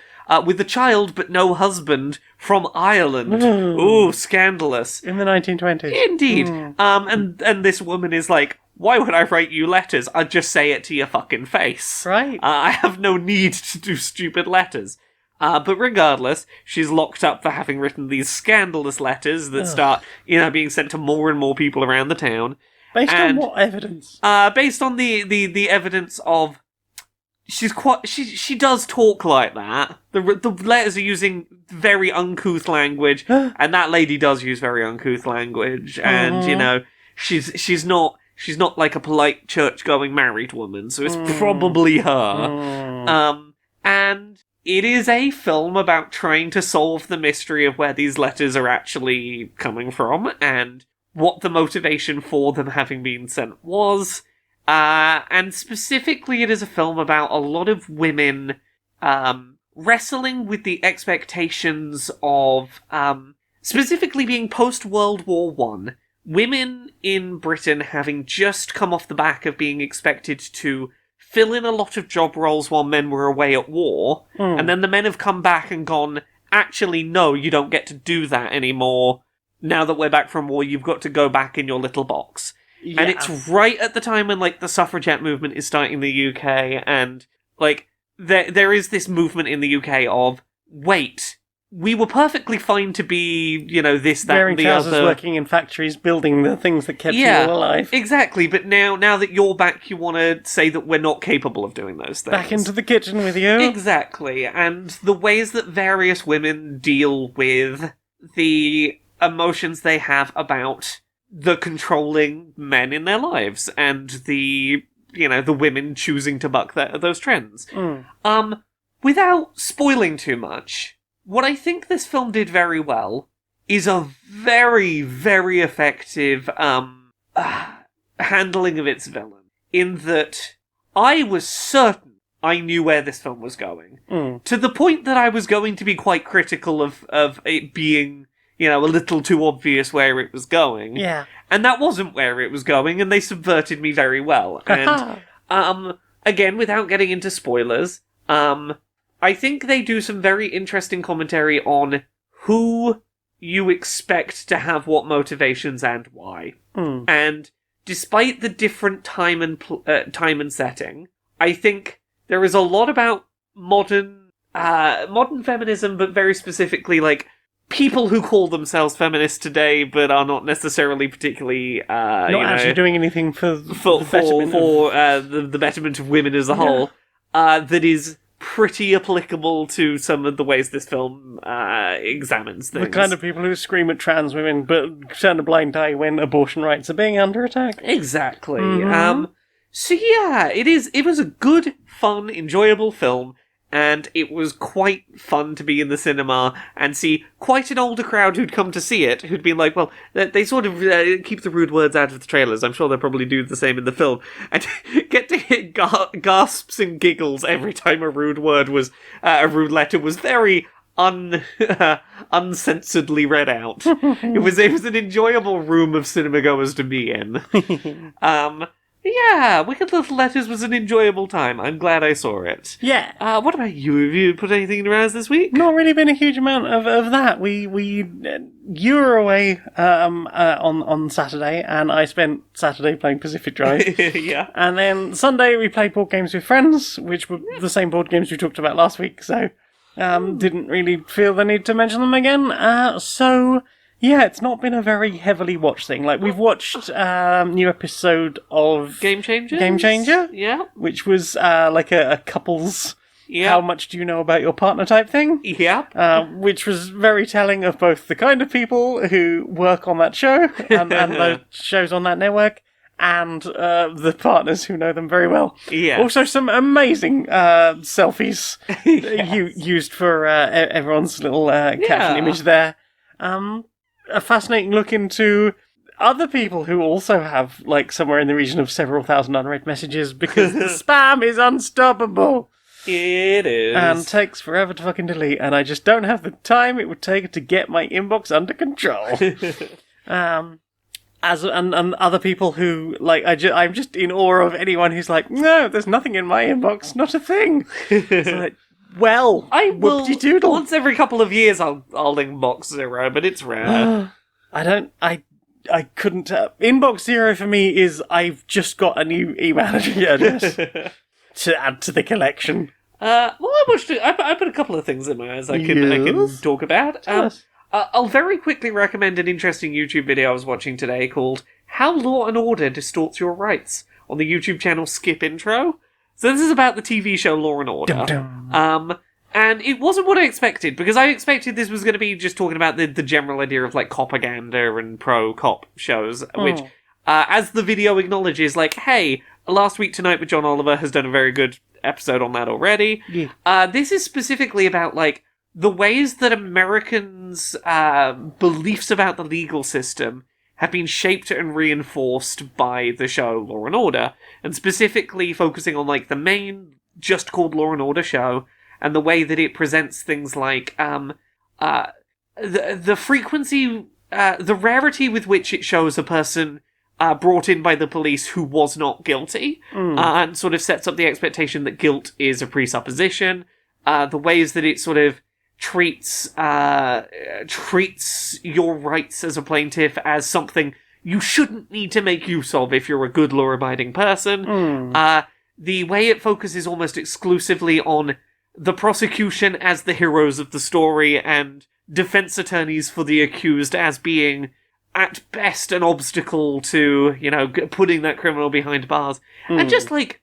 with a child but no husband from Ireland. Ooh, scandalous. In the 1920s. Indeed. And this woman is like, why would I write you letters? I'd just say it to your fucking face. Right. I have no need to do stupid letters. But regardless, she's locked up for having written these scandalous letters that start, being sent to more and more people around the town. Based on what evidence? Based on the evidence of she does talk like that. The letters are using very uncouth language, and that lady does use very uncouth language, and you know, she's not like a polite church-going married woman, so it's probably her. And it is a film about trying to solve the mystery of where these letters are actually coming from, and what the motivation for them having been sent was. And specifically, it is a film about a lot of women wrestling with the expectations of, specifically being post-World War One, women in Britain having just come off the back of being expected to fill in a lot of job roles while men were away at war, and then the men have come back and gone, actually, no, you don't get to do that anymore. Now that we're back from war, you've got to go back in your little box. Yeah. And it's right at the time when, like, the suffragette movement is starting in the UK, and, like, there is this movement in the UK of, wait, we were perfectly fine to be, you know, this, that, wearing and the trousers, other. working in factories, building the things that kept you alive. Exactly, but now that you're back, you want to say that we're not capable of doing those things. Back into the kitchen with you. Exactly, and the ways that various women deal with the emotions they have about the controlling men in their lives, and the, you know, the women choosing to buck those trends. Without spoiling too much, what I think this film did very well is a very, very effective handling of its villain, in that I was certain I knew where this film was going. To the point that I was going to be quite critical of it being, you know, a little too obvious where it was going. Yeah. And that wasn't where it was going, and they subverted me very well. And, again, without getting into spoilers, I think they do some very interesting commentary on who you expect to have what motivations and why. And despite the different time and setting, I think there is a lot about modern feminism, but very specifically, like, people who call themselves feminists today, but are not necessarily particularly not actually doing anything for the betterment of women as a whole. That is pretty applicable to some of the ways this film examines things. The kind of people who scream at trans women but turn a blind eye when abortion rights are being under attack. Exactly. So yeah, it was a good, fun, enjoyable film, and it was quite fun to be in the cinema and see quite an older crowd who'd come to see it, who'd been like, well, they sort of keep the rude words out of the trailers. I'm sure they'll probably do the same in the film. And get to hear gasps and giggles every time a rude letter was very uncensoredly read out. It was an enjoyable room of cinema goers to be in. Yeah, Wicked Little Letters was an enjoyable time. I'm glad I saw it. Yeah. What about you? Have you put anything in your eyes this week? Not really been a huge amount of that. You were away on Saturday, and I spent Saturday playing Pacific Drive. Yeah. And then Sunday we played board games with friends, which were the same board games we talked about last week, so didn't really feel the need to mention them again. So yeah, it's not been a very heavily watched thing. Like, we've watched new episode of Game Changer? Yeah. Which was like a couple's how much do you know about your partner type thing. Yeah. Which was very telling of both the kind of people who work on that show and the shows on that network, and the partners who know them very well. Yeah. Also, some amazing selfies used for everyone's little caption image there. A fascinating look into other people who also have, like, somewhere in the region of several thousand unread messages, because the spam is unstoppable. It is. And takes forever to fucking delete, and I just don't have the time it would take to get my inbox under control. And other people who, like, I'm just in awe of anyone who's like, no, there's nothing in my inbox, not a thing. It's like, well, I will. Whoopty-doodle. Once every couple of years, I'll inbox 0, but it's rare. I couldn't. Inbox 0 for me is I've just got a new email address to add to the collection. Well, I put a couple of things in my eyes I can talk about. I'll very quickly recommend an interesting YouTube video I was watching today called "How Law and Order Distorts Your Rights" on the YouTube channel Skip Intro. So this is about the TV show Law and Order. Dum, dum. And it wasn't what I expected, because I expected this was going to be just talking about the general idea of, like, propaganda and pro-cop shows, which, as the video acknowledges, like, hey, Last Week Tonight with John Oliver has done a very good episode on that already. Yeah. This is specifically about, like, the ways that Americans' beliefs about the legal system have been shaped and reinforced by the show Law and Order, and specifically focusing on, like, the main just called Law and Order show, and the way that it presents things like the frequency, the rarity with which it shows a person brought in by the police who was not guilty, and sort of sets up the expectation that guilt is a presupposition. The ways that it sort of treats your rights as a plaintiff as something you shouldn't need to make use of if you're a good law-abiding person. The way it focuses almost exclusively on the prosecution as the heroes of the story, and defense attorneys for the accused as being, at best, an obstacle to, you know, putting that criminal behind bars. And just, like,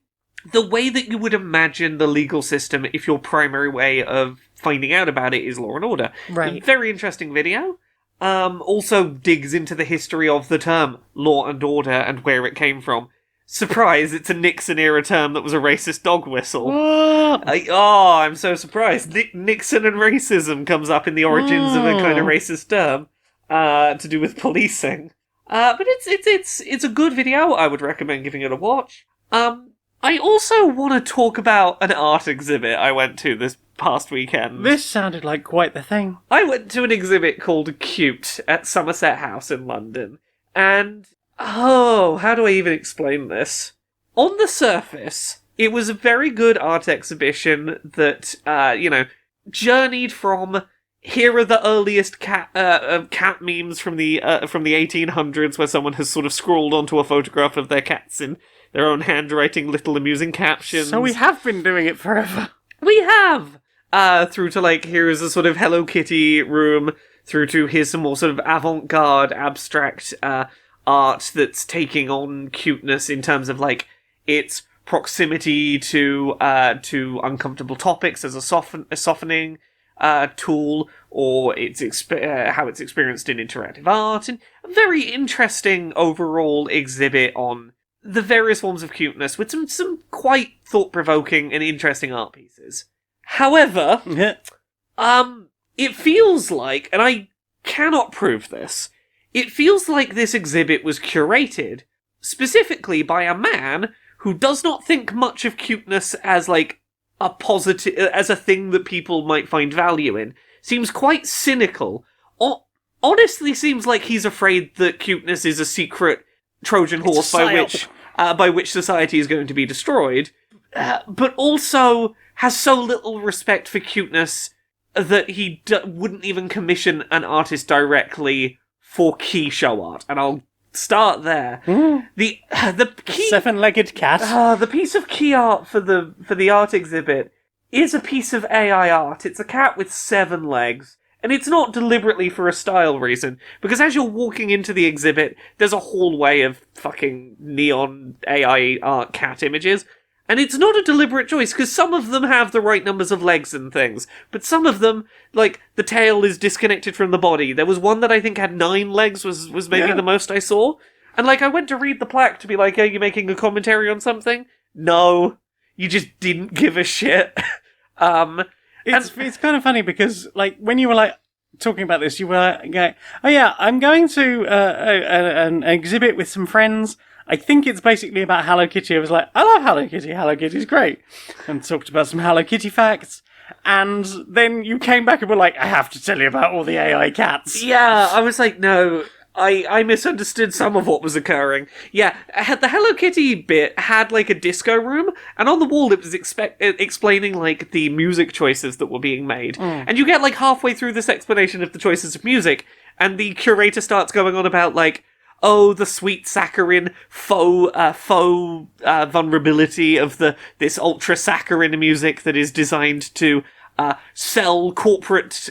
the way that you would imagine the legal system if your primary way of finding out about it is Law and Order. Right. Very interesting video. Also digs into the history of the term Law and Order and where it came from. Surprise, it's a Nixon-era term that was a racist dog whistle. I'm so surprised. Nixon and racism comes up in the origins of a kind of racist term to do with policing. But it's a good video. I would recommend giving it a watch. I also want to talk about an art exhibit I went to this past weekend. This sounded like quite the thing. I went to an exhibit called Cute at Somerset House in London, and how do I even explain this? On the surface, it was a very good art exhibition that, journeyed from, here are the earliest cat memes from the 1800s, where someone has sort of scrawled onto a photograph of their cats in their own handwriting, little amusing captions. So we have been doing it forever. We have! Through to, like, here's a sort of Hello Kitty room, through to here's some more sort of avant-garde, abstract, art that's taking on cuteness in terms of, like, its proximity to uncomfortable topics as a softening tool, or how it's experienced in interactive art, and a very interesting overall exhibit on the various forms of cuteness with some quite thought-provoking and interesting art pieces. However, it feels like, and I cannot prove this, it feels like this exhibit was curated specifically by a man who does not think much of cuteness as, like, a positive, as a thing that people might find value in. Seems quite cynical. Honestly seems like he's afraid that cuteness is a secret Trojan horse by which society is going to be destroyed. But also has so little respect for cuteness that he wouldn't even commission an artist directly for key show art, and I'll start there. The key Seven-legged cat. the piece of key art for the art exhibit is a piece of AI art. It's a cat with 7 legs, and it's not deliberately for a style reason, because as you're walking into the exhibit, there's a hallway of fucking neon AI art cat images. And it's not a deliberate choice, because some of them have the right numbers of legs and things. But some of them, like, the tail is disconnected from the body. There was one that I think had 9 legs, was maybe the most I saw. And, like, I went to read the plaque to be like, are you making a commentary on something? No. You just didn't give a shit. It's kind of funny, because, like, when you were, like, talking about this, you were going, oh yeah, I'm going to an exhibit with some friends. I think it's basically about Hello Kitty. I was like, I love Hello Kitty. Hello Kitty's great. And talked about some Hello Kitty facts. And then you came back and were like, I have to tell you about all the AI cats. Yeah, I was like, no, I misunderstood some of what was occurring. Yeah, the Hello Kitty bit had, like, a disco room, and on the wall it was explaining, like, the music choices that were being made. And you get, like, halfway through this explanation of the choices of music, and the curator starts going on about, like, oh, the sweet saccharine faux vulnerability of this ultra saccharine music that is designed to sell corporate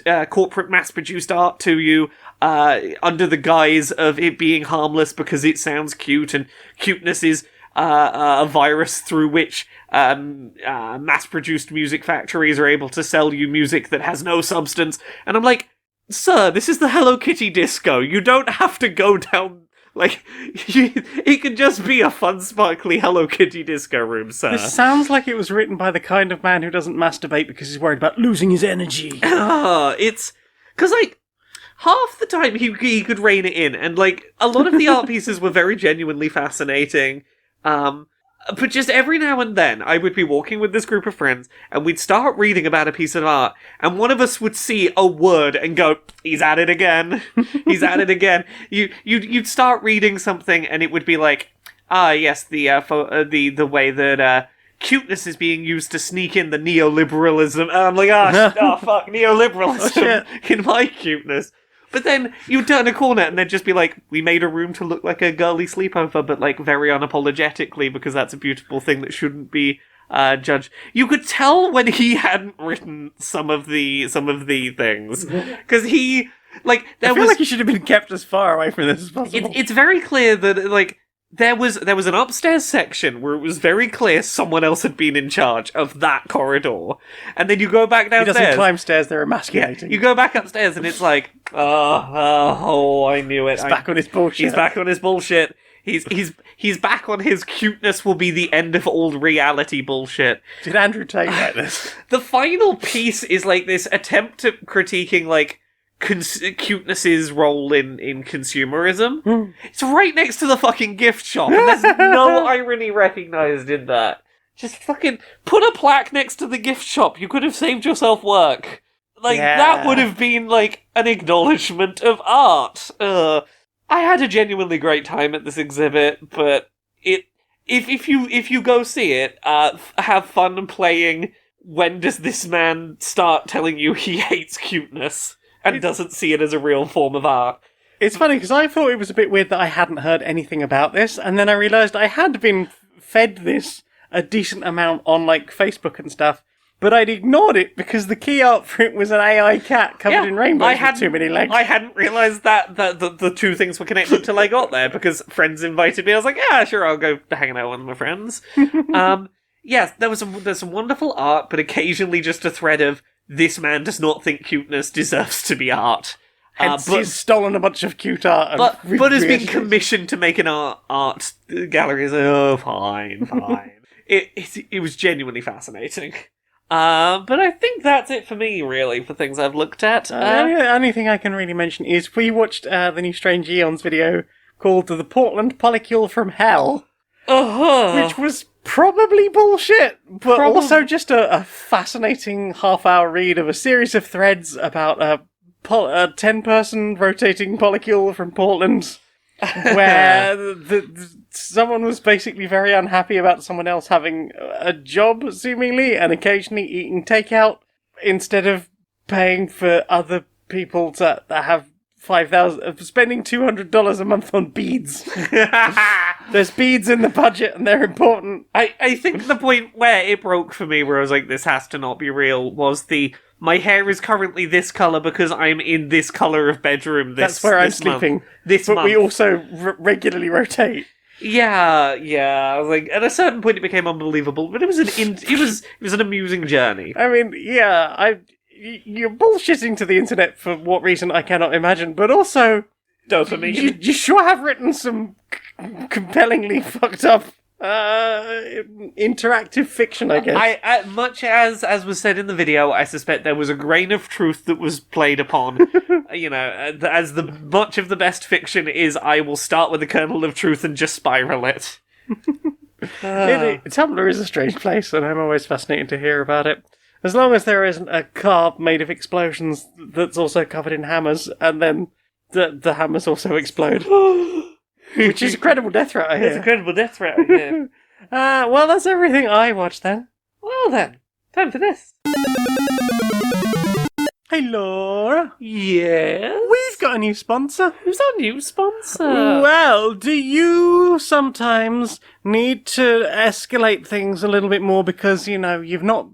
mass-produced art to you under the guise of it being harmless because it sounds cute, and cuteness is a virus through which mass-produced music factories are able to sell you music that has no substance. And I'm like, sir, this is the Hello Kitty disco. You don't have to go down... Like, it could just be a fun, sparkly Hello Kitty disco room, sir. This sounds like it was written by the kind of man who doesn't masturbate because he's worried about losing his energy. It's... Because, like, half the time he could rein it in, and, like, a lot of the art pieces were very genuinely fascinating. But just every now and then, I would be walking with this group of friends, and we'd start reading about a piece of art, and one of us would see a word and go, he's at it again. He's at it again. You'd start reading something, and it would be like, yes, the way that cuteness is being used to sneak in the neoliberalism. And I'm like, fuck, neoliberalism in my cuteness. But then you'd turn a corner and they'd just be like, we made a room to look like a girly sleepover, but like very unapologetically, because that's a beautiful thing that shouldn't be judged. You could tell when he hadn't written some of the things, because he like I feel like he should have been kept as far away from this as possible. It's very clear that like. There was an upstairs section where it was very clear someone else had been in charge of that corridor. And then you go back downstairs. He doesn't climb stairs, they're emasculating. Yeah, you go back upstairs and it's like, I knew it. He's back on his bullshit. He's back on his bullshit. He's back on his cuteness will be the end of all reality bullshit. Did Andrew Tate write this? The final piece is like this attempt at critiquing like cuteness's role in consumerism. It's right next to the fucking gift shop, and there's no irony recognised in that. Just fucking put a plaque next to the gift shop. You could have saved yourself work. Like, that would have been, like, an acknowledgement of art. I had a genuinely great time at this exhibit, but if you go see it, have fun playing when does this man start telling you he hates cuteness? And doesn't see it as a real form of art. It's funny, because I thought it was a bit weird that I hadn't heard anything about this, and then I realised I had been fed this a decent amount on, like, Facebook and stuff, but I'd ignored it because the key art for it was an AI cat covered in rainbows with too many legs. I hadn't realised that the two things were connected until I got there, because friends invited me. I was like, yeah, sure, I'll go hang out with my friends. Yes, there's some wonderful art, but occasionally just a thread of, this man does not think cuteness deserves to be art. But he's stolen a bunch of cute art. But has been commissioned to make an art gallery. Oh, fine. It was genuinely fascinating. But I think that's it for me, really, for things I've looked at. The only thing I can really mention is we watched the new Strange Eons video called The Portland Polycule from Hell, which was probably bullshit, but also just a fascinating half-hour read of a series of threads about a 10-person rotating polycule from Portland, where someone was basically very unhappy about someone else having a job, seemingly, and occasionally eating takeout instead of paying for other people to have spending $200 a month on beads. There's beads in the budget and they're important. I think the point where it broke for me, where I was like, this has to not be real, was my hair is currently this colour because I'm in this colour of bedroom That's where I'm sleeping. But we also regularly rotate. Yeah. I was like, at a certain point it became unbelievable, but it was an amusing journey. I mean, you're bullshitting to the internet for what reason I cannot imagine, but also dopamine. You sure have written some compellingly fucked up interactive fiction, I guess. Much as was said in the video, I suspect there was a grain of truth that was played upon. As much of the best fiction is, I will start with a kernel of truth and just spiral it. Tumblr is a strange place, and I'm always fascinated to hear about it. As long as there isn't a car made of explosions that's also covered in hammers, and then the hammers also explode. Which is a credible death threat, I hear. It's a credible death threat, I hear. Well, that's everything I watched then. Well then, time for this. Hey, Laura. Yes? We've got a new sponsor. Who's our new sponsor? Well, do you sometimes need to escalate things a little bit more because, you're not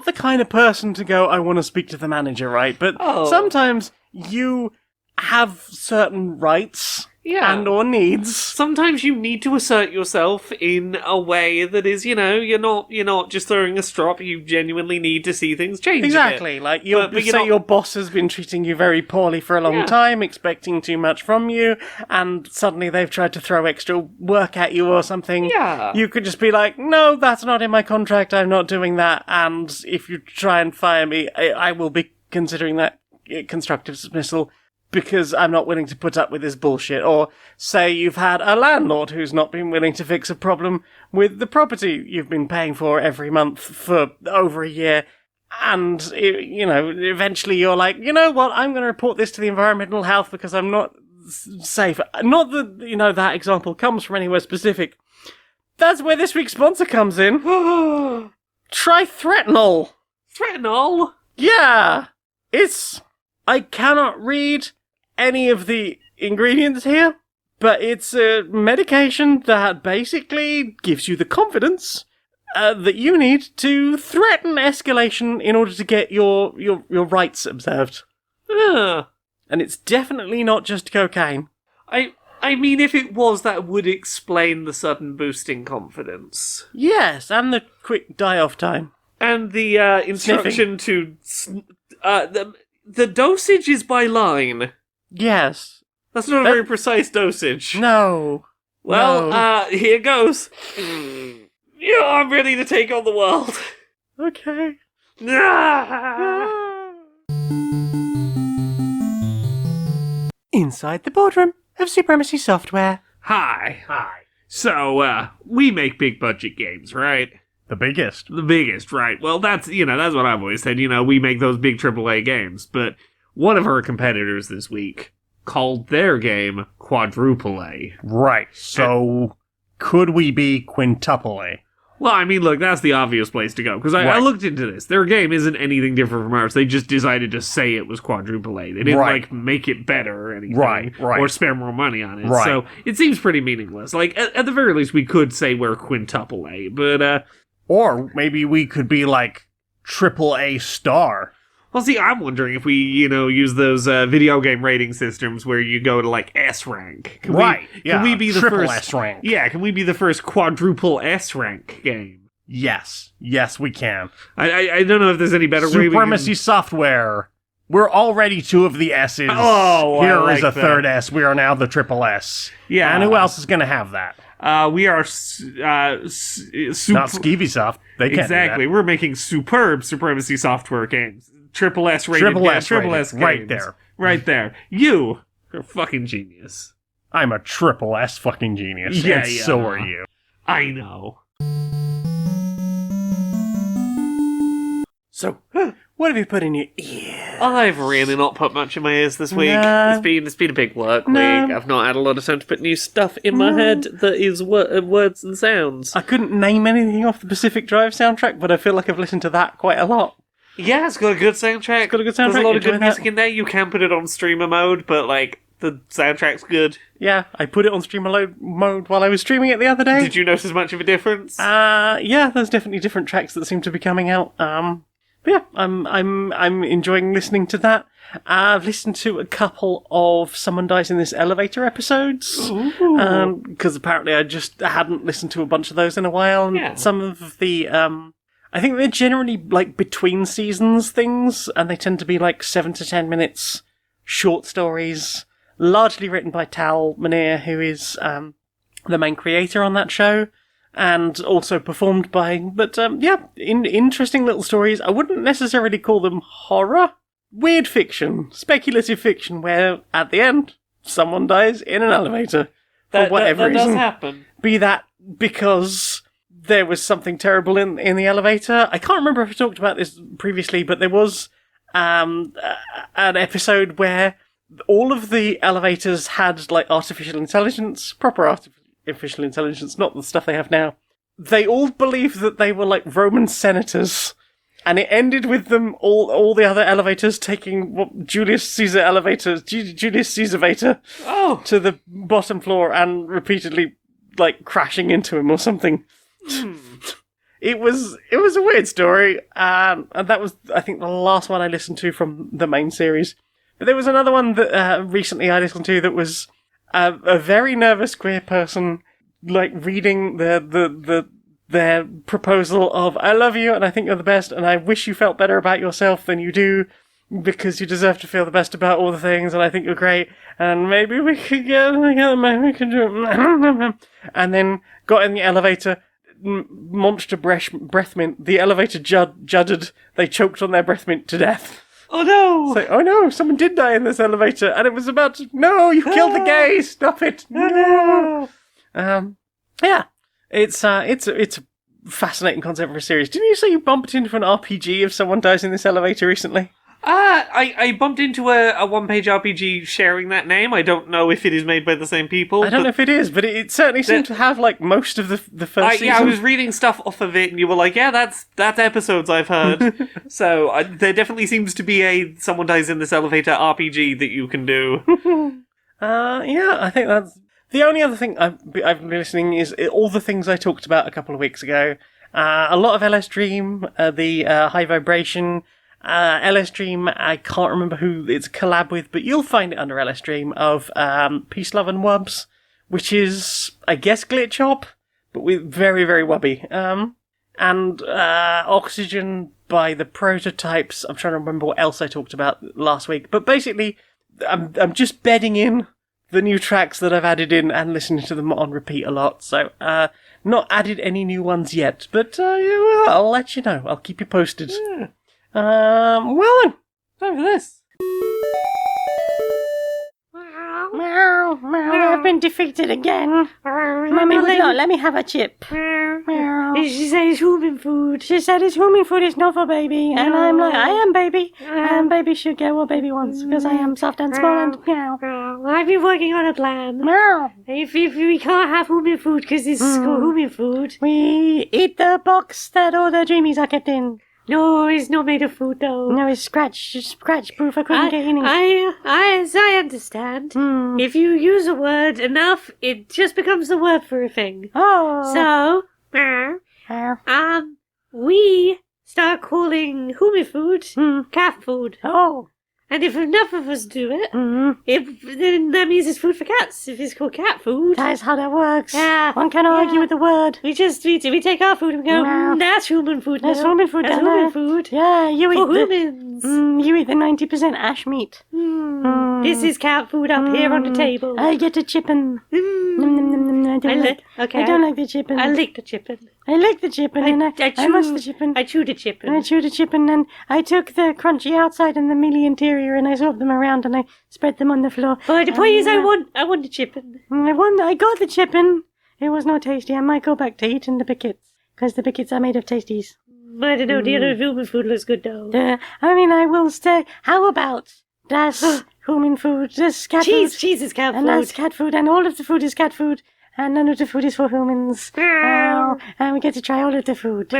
the kind of person to go, I want to speak to the manager, right? But sometimes you have certain rights and or needs. Sometimes you need to assert yourself in a way that is, you're not just throwing a strop. You genuinely need to see things change. Exactly. Like your boss has been treating you very poorly for a long time, expecting too much from you, and suddenly they've tried to throw extra work at you or something. Yeah. You could just be like, no, that's not in my contract. I'm not doing that. And if you try and fire me, I will be considering that constructive dismissal, because I'm not willing to put up with this bullshit. Or say you've had a landlord who's not been willing to fix a problem with the property you've been paying for every month for over a year, and, eventually you're like, you know what, I'm going to report this to the environmental health because I'm not safe. Not that, that example comes from anywhere specific. That's where this week's sponsor comes in. Try Threatenol. Threatenol? Yeah! I cannot read any of the ingredients here, but it's a medication that basically gives you the confidence that you need to threaten escalation in order to get your rights observed. And it's definitely not just cocaine. I mean, if it was, that would explain the sudden boost in confidence. Yes, and the quick die-off time. And the instruction to... The dosage is by line. Yes. That's not a very precise dosage. No. Well, here goes. Yeah, I'm ready to take on the world. Okay. Inside the boardroom of Supremacy Software. Hi. So, we make big budget games, right? The biggest. The biggest, right. Well, that's what I've always said. We make those big AAA games. But one of our competitors this week called their game Quadruple A. Right. So, could we be Quintuple A? Well, I mean, look, that's the obvious place to go. Because I looked into this. Their game isn't anything different from ours. They just decided to say it was Quadruple A. They didn't, make it better or anything. Right. Or spare more money on it. Right. So, it seems pretty meaningless. Like, at the very least, we could say we're Quintuple A. But, Or maybe we could be like Triple A star. Well, see, I'm wondering if we, use those video game rating systems where you go to, S rank. Can we be the triple first S rank. Yeah, can we be the first quadruple S rank game? Yes, we can. I don't know if there's any better way we can... Supremacy Software. We're already two of the S's. Oh, Here I is like a third S. We are now the Triple S. Yeah. And who else is going to have that? We are... Not Skeevysoft. They can't Exactly. do that. We're making superb Supremacy Software games. Triple S rated Triple S games. right there. Right there. You're a fucking genius. I'm a Triple S fucking genius. Yeah, and so are you. I know. So, what have you put in your ear? I've really not put much in my ears this week. No. It's been a big work No. week. I've not had a lot of time to put new stuff in my head that is words and sounds. I couldn't name anything off the Pacific Drive soundtrack, but I feel like I've listened to that quite a lot. Yeah, it's got a good soundtrack. It's got a good There's a soundtrack, lot of good enjoy music that. in there. You can put it on streamer mode, but the soundtrack's good. Yeah, I put it on streamer mode while I was streaming it the other day. Did you notice much of a difference? Yeah, there's definitely different tracks that seem to be coming out. But yeah, I'm enjoying listening to that. I've listened to a couple of Someone Dies in This Elevator episodes. Because apparently I just hadn't listened to a bunch of those in a while. And Yeah. some of the, I think they're generally between seasons things, and they tend to be 7 to 10 minutes short stories, largely written by Tal Minear, who is the main creator on that show, and also performed by... But, interesting little stories. I wouldn't necessarily call them horror. Weird fiction, speculative fiction, where, at the end, someone dies in an elevator. For whatever that reason. does happen. Be that because there was something terrible in the elevator. I can't remember if I talked about this previously, but there was an episode where all of the elevators had artificial intelligence, proper artificial intelligence, not the stuff they have now. They all believed that they were Roman senators, and it ended with them all the other elevators taking Julius Caesar elevators, Julius Caesar Vator, to the bottom floor and repeatedly crashing into him or something. It was a weird story, and that was, I think, the last one I listened to from the main series. But there was another one that recently I listened to that was a very nervous queer person, like, reading their proposal of, I love you and I think you're the best and I wish you felt better about yourself than you do because you deserve to feel the best about all the things and I think you're great and maybe we could get together, maybe we could do it. And then got in the elevator, monster breath mint, the elevator juddered, they choked on their breath mint to death. Oh no! It's like, oh no, someone did die in this elevator and it was about to, no, you killed the gay, stop it. No. Yeah. It's a fascinating concept for a series. Didn't you say you bumped into an RPG if someone dies in this elevator recently? I bumped into a one-page RPG sharing that name. I don't know if it is made by the same people. I don't know if it is, but it certainly seemed to have, like, most of the first season. Yeah, I was reading stuff off of it, and you were like, yeah, that's episodes I've heard. So there definitely seems to be a someone dies in this elevator RPG that you can do. Yeah, I think that's... The only other thing I've been listening is all the things I talked about a couple of weeks ago. A lot of LS Dream, the High Vibration... LS Dream, I can't remember who it's a collab with, but you'll find it under LS Dream, of Peace, Love and Wubs, which is, I guess, Glitch Hop, but with very, very wubby. And Oxygen by the Prototypes. I'm trying to remember what else I talked about last week, but basically, I'm just bedding in the new tracks that I've added in and listening to them on repeat a lot, so not added any new ones yet, but yeah, I'll let you know. I'll keep you posted. Yeah. Well then, Time for this. Meow, meow, I've been defeated again. Mummy would not let me have a chip. Meow. She said it's human food. She said it's human food, it's not for baby. And I'm like, I am baby. And baby should get what baby wants, because I am soft and small and meow. I've been working on a plan. Meow. If we can't have human food because this is called human food. We eat the box that all the dreamies are kept in. No, it's not made of food though. No, it's scratch proof. I couldn't get any. As I understand, if you use a word enough, it just becomes the word for a thing. Oh. So, we start calling human food cat food. Oh. And if enough of us do it, then that means it's food for cats. If it's called cat food. That is how that works. Yeah. One can argue with the word. We take our food and we go, that's human food. That's now. human food. That's human food. Yeah, you For eat humans. you eat the 90% ash meat. This is cat food up here on the table. I get a chippin'. Nom, nom, nom, nom. I don't like the chippin'. I lick the chippin'. I like the chippin', and I must the chippin'. I chew the chippin'. I chewed a chippin', and I took the crunchy outside and the mealy interior, and I swapped them around, and I spread them on the floor. But the point is, I want the chippin'. I got the chippin'. It was not tasty. I might go back to eating the pickets, because the pickets are made of tasties. I don't know, the other human food looks good though. I will stay. How about that's human food, this cat food. Cheese is cat food. And that's cat food, and all of the food is cat food, and none of the food is for humans. And we get to try all of the food.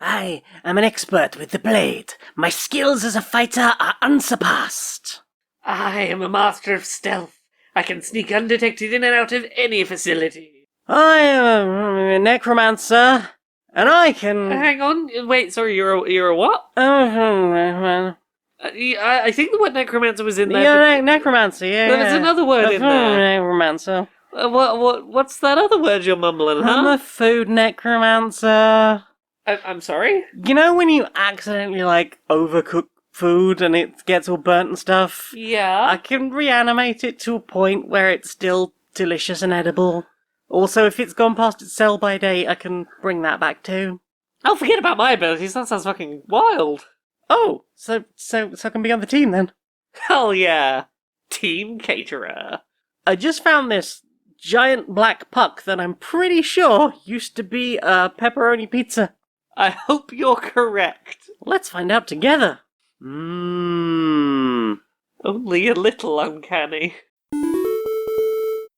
I am an expert with the blade. My skills as a fighter are unsurpassed. I am a master of stealth. I can sneak undetected in and out of any facility. I am a necromancer, and I can... Hang on, wait, sorry, you're a what? I think the word necromancer was in there. Yeah, necromancer, yeah. There's another word in there. Necromancer. What's that other word you're mumbling, huh? I'm a food necromancer. I'm sorry? You know when you accidentally, overcook food and it gets all burnt and stuff? Yeah. I can reanimate it to a point where it's still delicious and edible. Also, if it's gone past its sell-by date, I can bring that back too. Oh, forget about my abilities, that sounds fucking wild. Oh, so I can be on the team then? Hell yeah. Team Caterer. I just found this giant black puck that I'm pretty sure used to be a pepperoni pizza. I hope you're correct. Let's find out together. Only a little uncanny.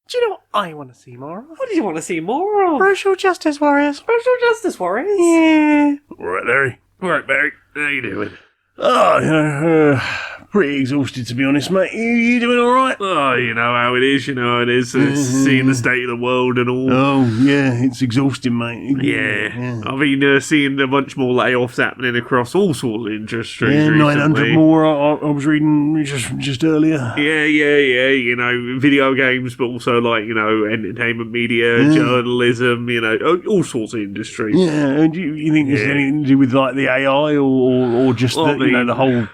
Do you know what I want to see more of? What do you want to see more of? Social Justice Warriors. Social Justice Warriors? Yeah. All right, Larry. All right, Barry. How you doing? Oh, pretty exhausted, to be honest, mate. You doing all right? Oh, you know how it is, seeing the state of the world and all. Oh, yeah, it's exhausting, mate. Yeah. I've been seeing a bunch more layoffs happening across all sorts of industries recently. 900 more, I was reading just earlier. Yeah, video games, but also, entertainment media, journalism, all sorts of industries. Yeah, and you think there's anything to do with, the AI or just the whole...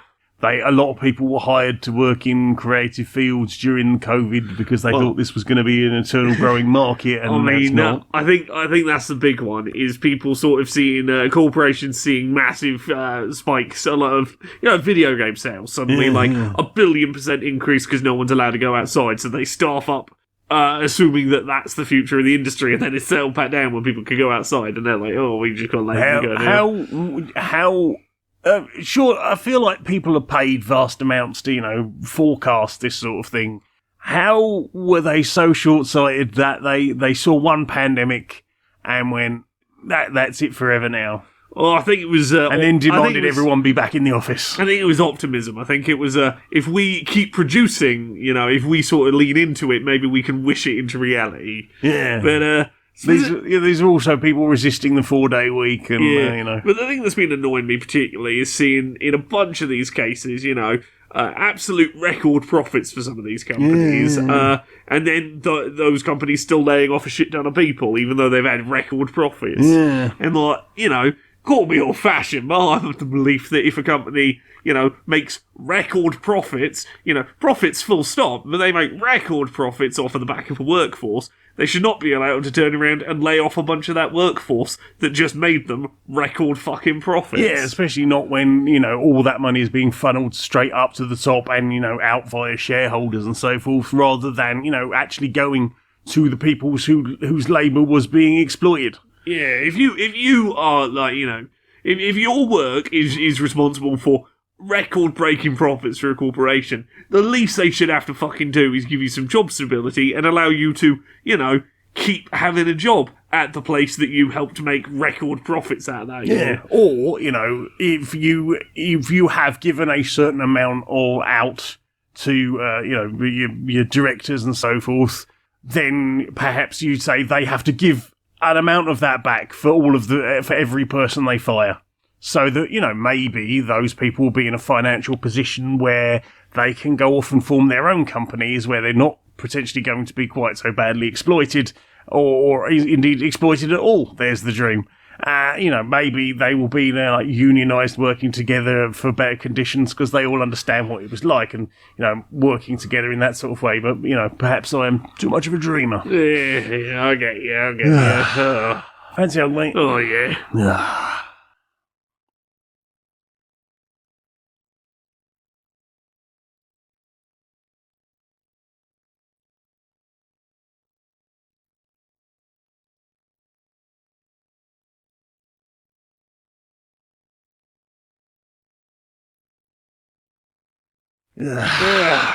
A lot of people were hired to work in creative fields during COVID because they thought this was going to be an eternal growing market, and it's not. I think that's the big one, is people sort of seeing corporations seeing massive spikes, a lot of video game sales suddenly, a 1 billion% increase because no one's allowed to go outside, so they staff up. Assuming that that's the future of the industry, and then it's settled back down when people can go outside, and they're like, "Oh, we just got how sure, I feel like people are paid vast amounts to, forecast this sort of thing. How were they so short-sighted that they saw one pandemic and went, that's it forever now? Oh, I think it was... and then demanded everyone be back in the office. I think it was optimism. I think it was, if we keep producing, if we sort of lean into it, maybe we can wish it into reality. Yeah. But, these are also people resisting the 4-day week, and But the thing that's been annoying me particularly is seeing in a bunch of these cases, absolute record profits for some of these companies, and then those companies still laying off a shit ton of people, even though they've had record profits. Yeah, and call me old-fashioned, but I have the belief that if a company, makes record profits, profits full stop, but they make record profits off of the back of a workforce, they should not be allowed to turn around and lay off a bunch of that workforce that just made them record fucking profits. Yeah, especially not when, all that money is being funneled straight up to the top and, out via shareholders and so forth, rather than, actually going to the people whose labour was being exploited. Yeah, if you are, if your work is responsible for record-breaking profits for a corporation, the least they should have to fucking do is give you some job stability and allow you to, keep having a job at the place that you helped make record profits out of that. Yeah, or, if you have given a certain amount or out to, your directors and so forth, then perhaps you'd say they have to give an amount of that back for for every person they fire. So that, maybe those people will be in a financial position where they can go off and form their own companies where they're not potentially going to be quite so badly exploited or indeed exploited at all. There's the dream. Maybe they will be there unionised, working together for better conditions because they all understand what it was like and, working together in that sort of way. But, perhaps I am too much of a dreamer. Yeah, I get you. Fancy old mate. Oh, yeah.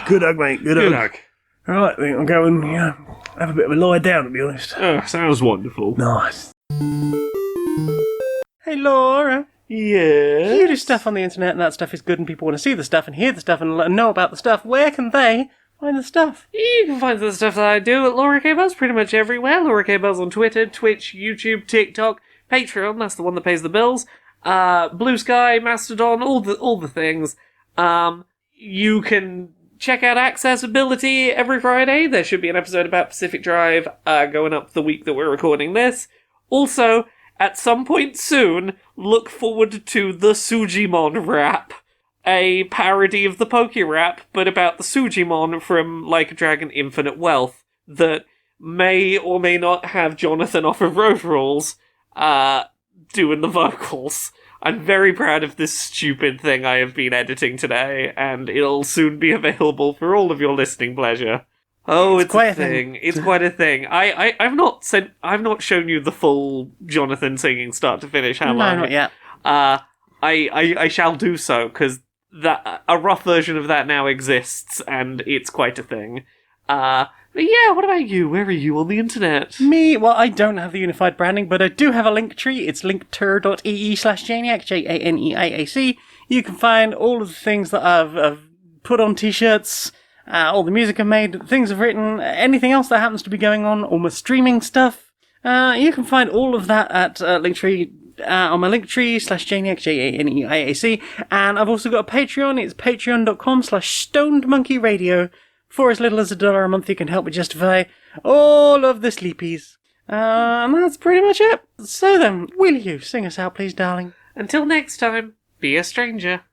Good hug, mate. Good hug. Right, I think I'll go and have a bit of a lie down, to be honest. Sounds wonderful. Nice. Hey, Laura. Yeah. You do stuff on the internet, and that stuff is good, and people want to see the stuff and hear the stuff and know about the stuff. Where can they find the stuff? You can find the stuff that I do at Laura K. Buzz pretty much everywhere. Laura K. Buzz on Twitter, Twitch, YouTube, TikTok, Patreon, that's the one that pays the bills. Blue Sky, Mastodon, all the things. You can check out Accessibility every Friday. There should be an episode about Pacific Drive going up the week that we're recording this. Also, at some point soon, look forward to the Sujimon rap. A parody of the Poke rap, but about the Sujimon from Like a Dragon Infinite Wealth, that may or may not have Jonathan off of Road Rules doing the vocals. I'm very proud of this stupid thing I have been editing today, and it'll soon be available for all of your listening pleasure. Oh, it's quite a thing. It's quite a thing. I've not shown you the full Jonathan singing start to finish, have I? No, not yet. I shall do so, because a rough version of that now exists, and it's quite a thing. But yeah, what about you? Where are you on the internet? Me? Well, I don't have the unified branding, but I do have a link tree. It's linkter.ee/Janiac, JANEIAC. You can find all of the things that I've put on t-shirts, all the music I've made, things I've written, anything else that happens to be going on, all my streaming stuff. You can find all of that at Linktree, on my Linktree /Janiac, JANEIAC, and I've also got a Patreon. It's patreon.com/stonedmonkeyradio. For as little as $1 a month, you can help me justify all of the sleepies. And that's pretty much it. So then, will you sing us out, please, darling? Until next time, be a stranger.